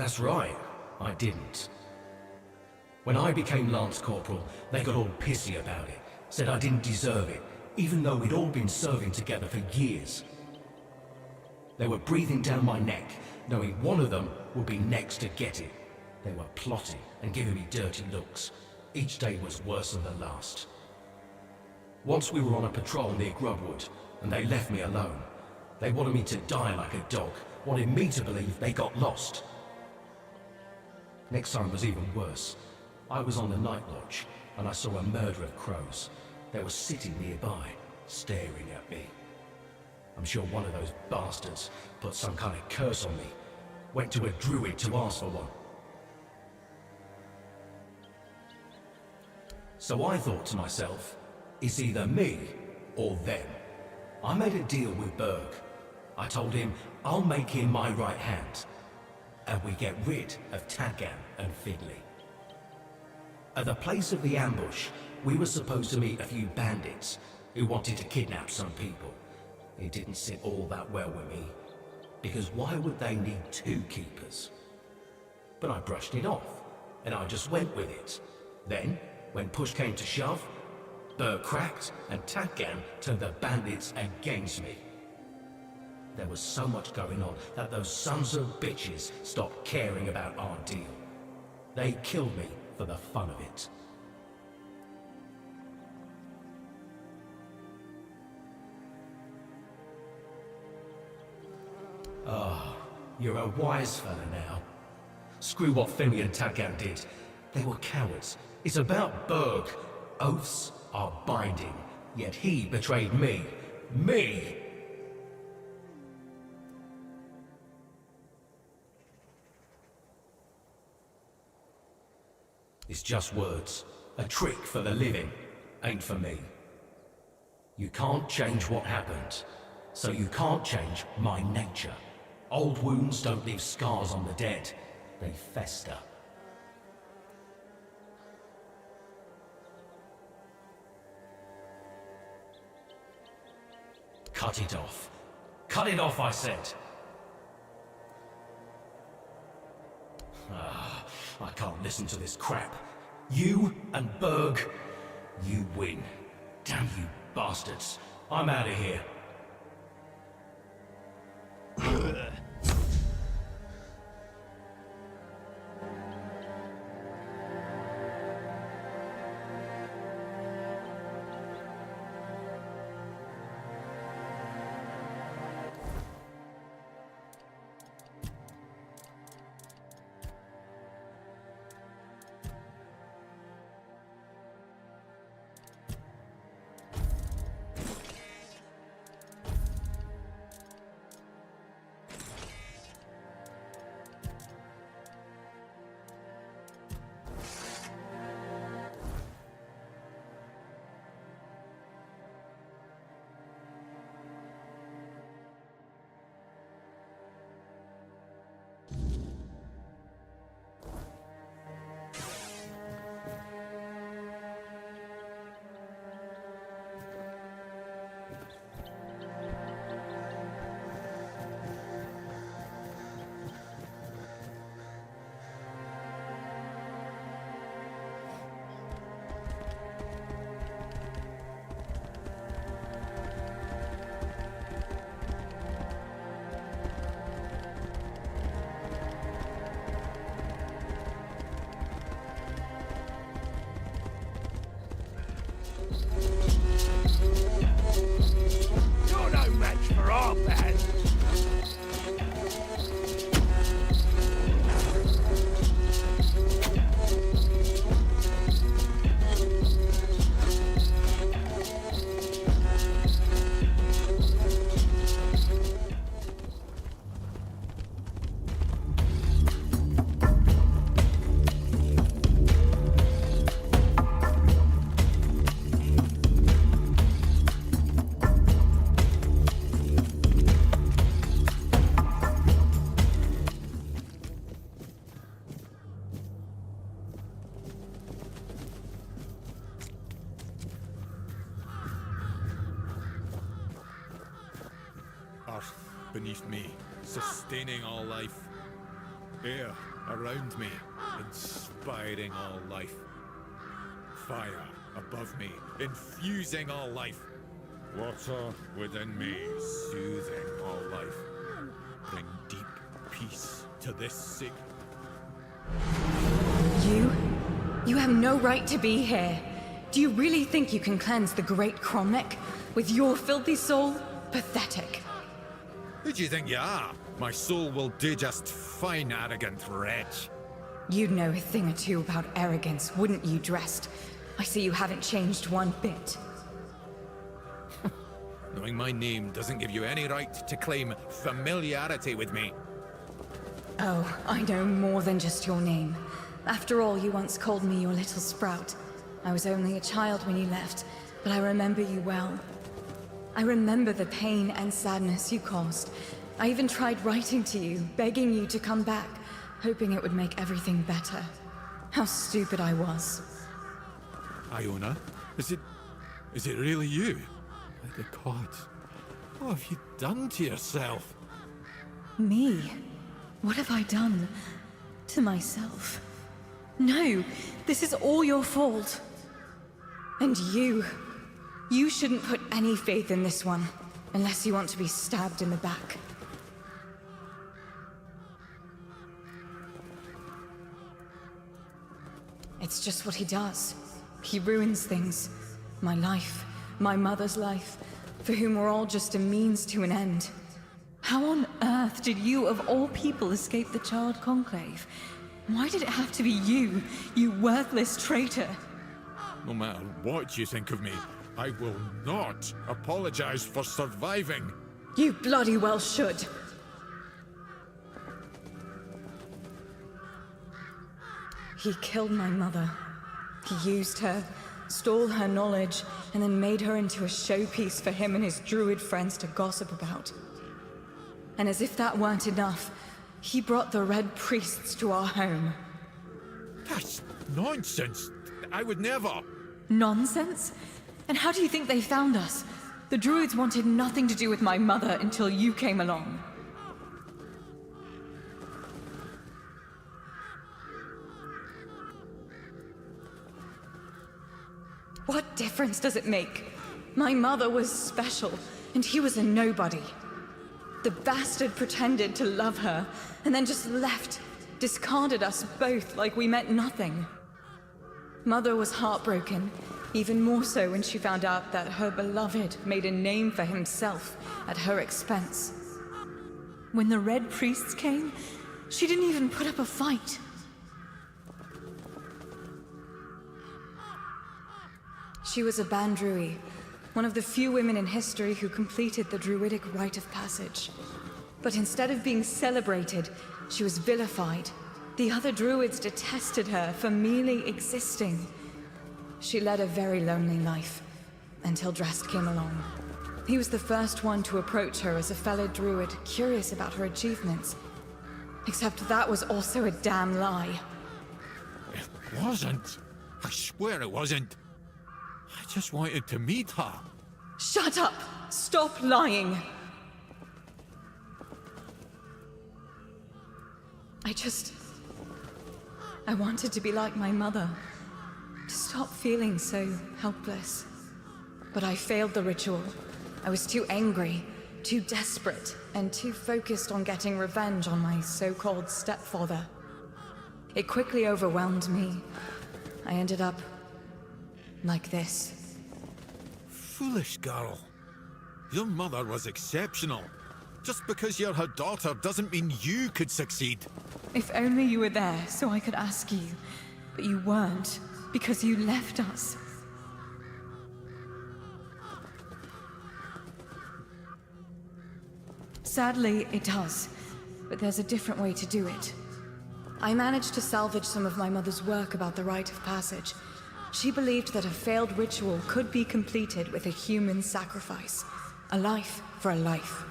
That's right, I didn't. When I became Lance Corporal, they got all pissy about it, said I didn't deserve it, even though we'd all been serving together for years. They were breathing down my neck, knowing one of them would be next to get it. They were plotting and giving me dirty looks. Each day was worse than the last. Once we were on a patrol near Grubwood, and they left me alone. They wanted me to die like a dog, wanted me to believe they got lost. Next time was even worse. I was on the night watch, and I saw a murder of crows. They were sitting nearby, staring at me. I'm sure one of those bastards put some kind of curse on me. Went to a druid to ask for one. So I thought to myself, it's either me or them. I made a deal with Berg. I told him I'll make him my right hand, and we get rid of Tagan and Figley. At the place of the ambush, we were supposed to meet a few bandits who wanted to kidnap some people. It didn't sit all that well with me, because why would they need 2 keepers? But I brushed it off, and I just went with it. Then, when push came to shove, Berg cracked, and Tagan turned the bandits against me. There was so much going on that those sons of bitches stopped caring about our deal. They killed me for the fun of it. Ah, you're a wise fella now. Screw what Finley and Tagan did. They were cowards. It's about Berg. Oaths are binding, yet he betrayed me. Me! It's just words. A trick for the living, ain't for me. You can't change what happened, so you can't change my nature. Old wounds don't leave scars on the dead. They fester. Cut it off. Cut it off, I said. I can't listen to this crap. You and Berg, you win. Damn you bastards. I'm out of here. You're no match for our band. Earth beneath me, sustaining all life. Air around me, inspiring all life. Fire above me, infusing all life. Water within me, soothing all life. Bring deep peace to this sick. You have no right to be here. Do you really think you can cleanse the great Cromlech with your filthy soul? Pathetic. Who do you think you are? My soul will do just fine, arrogant wretch. You'd know a thing or two about arrogance, wouldn't you, Dressed? I see you haven't changed one bit. Knowing my name doesn't give you any right to claim familiarity with me. Oh, I know more than just your name. After all, you once called me your little sprout. I was only a child when you left, but I remember you well. I remember the pain and sadness you caused. I even tried writing to you, begging you to come back, hoping it would make everything better. How stupid I was. Iona, is it really you? By the gods, what have you done to yourself? Me? What have I done to myself? No, this is all your fault. And you shouldn't put any faith in this one, unless you want to be stabbed in the back. It's just what he does. He ruins things. My life, my mother's life, for whom we're all just a means to an end. How on earth did you, of all people, escape the Child Conclave? Why did it have to be you, you worthless traitor? No matter what you think of me, I will not apologize for surviving. You bloody well should. He killed my mother. He used her, stole her knowledge, and then made her into a showpiece for him and his druid friends to gossip about. And as if that weren't enough, he brought the Red Priests to our home. That's nonsense. I would never. Nonsense? And how do you think they found us? The druids wanted nothing to do with my mother until you came along. What difference does it make? My mother was special, and he was a nobody. The bastard pretended to love her, and then just left, discarded us both like we meant nothing. Mother was heartbroken, even more so when she found out that her beloved made a name for himself at her expense. When the Red Priests came, she didn't even put up a fight. She was a Bandrui, one of the few women in history who completed the Druidic rite of passage. But instead of being celebrated, she was vilified. The other Druids detested her for merely existing. She led a very lonely life, until Drast came along. He was the first one to approach her as a fellow Druid, curious about her achievements. Except that was also a damn lie. It wasn't. I swear it wasn't. I just wanted to meet her. Shut up! Stop lying! I wanted to be like my mother. To stop feeling so helpless. But I failed the ritual. I was too angry, too desperate, and too focused on getting revenge on my so-called stepfather. It quickly overwhelmed me. I ended up like this. Foolish girl. Your mother was exceptional. Just because you're her daughter doesn't mean you could succeed. If only you were there so I could ask you. But you weren't, because you left us. Sadly, it does. But there's a different way to do it. I managed to salvage some of my mother's work about the rite of passage. She believed that a failed ritual could be completed with a human sacrifice. A life for a life.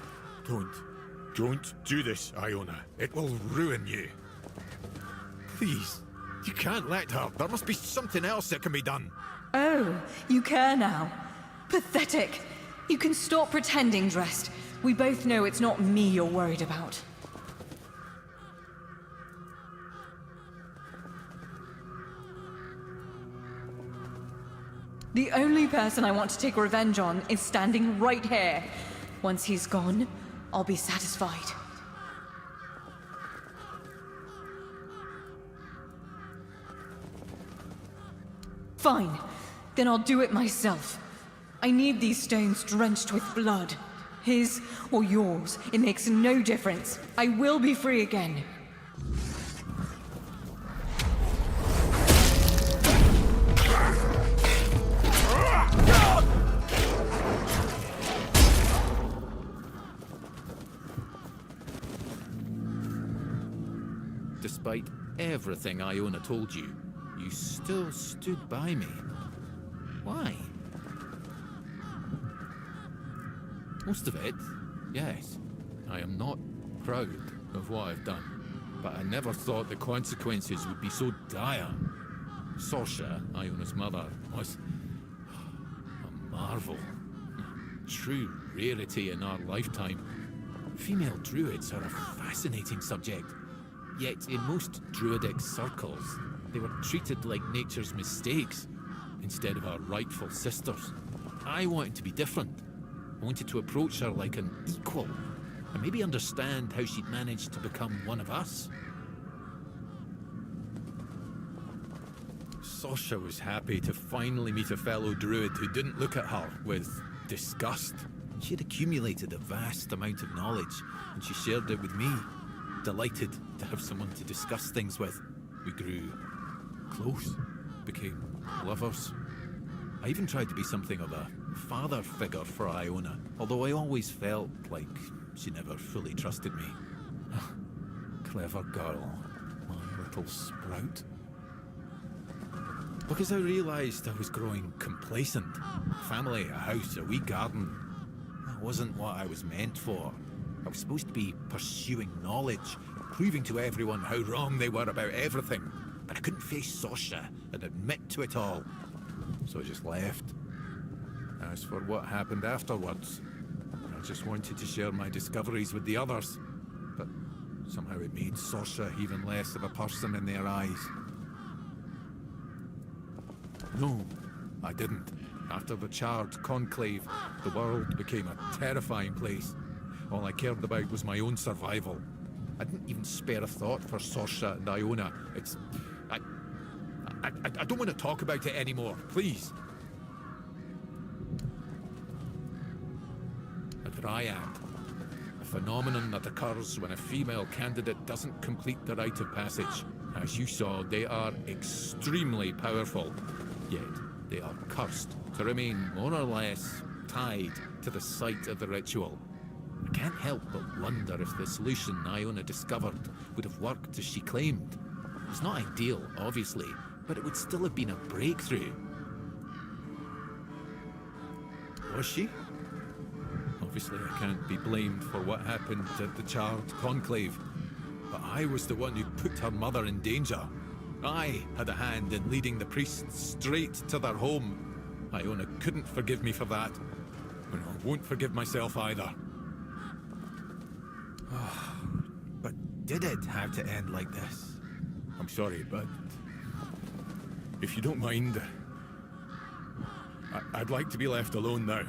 Don't do this, Iona. It will ruin you. Please, you can't let her. There must be something else that can be done. Oh, you care now? Pathetic. You can stop pretending, Dressed. We both know it's not me you're worried about. The only person I want to take revenge on is standing right here. Once he's gone, I'll be satisfied. Fine. Then I'll do it myself. I need these stones drenched with blood. His or yours, it makes no difference. I will be free again. Despite everything Iona told you, you still stood by me. Why? Most of it, yes. I am not proud of what I've done, but I never thought the consequences would be so dire. Sorsha, Iona's mother, was a marvel. True rarity in our lifetime. Female druids are a fascinating subject. Yet in most druidic circles, they were treated like nature's mistakes instead of our rightful sisters. I wanted to be different. I wanted to approach her like an equal, and maybe understand how she'd managed to become one of us. Sorsha was happy to finally meet a fellow druid who didn't look at her with disgust. She had accumulated a vast amount of knowledge, and she shared it with me. Delighted to have someone to discuss things with. We grew close, became lovers. I even tried to be something of a father figure for Iona, although I always felt like she never fully trusted me. Clever girl, my little sprout. Because I realized I was growing complacent. Family, a house, a wee garden. That wasn't what I was meant for. I was supposed to be pursuing knowledge, proving to everyone how wrong they were about everything. But I couldn't face Sorsha and admit to it all. So I just left. As for what happened afterwards, I just wanted to share my discoveries with the others. But somehow it made Sorsha even less of a person in their eyes. No, I didn't. After the Charred Conclave, the world became a terrifying place. All I cared about was my own survival. I didn't even spare a thought for Sorsha and Iona. It's... I don't want to talk about it anymore, please. A dryad. A phenomenon that occurs when a female candidate doesn't complete the rite of passage. As you saw, they are extremely powerful. Yet, they are cursed to remain more or less tied to the site of the ritual. I can't help but wonder if the solution Iona discovered would have worked as she claimed. It's not ideal, obviously, but it would still have been a breakthrough. Was she? Obviously, I can't be blamed for what happened at the Charred Conclave, but I was the one who put her mother in danger. I had a hand in leading the priests straight to their home. Iona couldn't forgive me for that, and I won't forgive myself either. But did it have to end like this? I'm sorry, but if you don't mind, I'd like to be left alone now.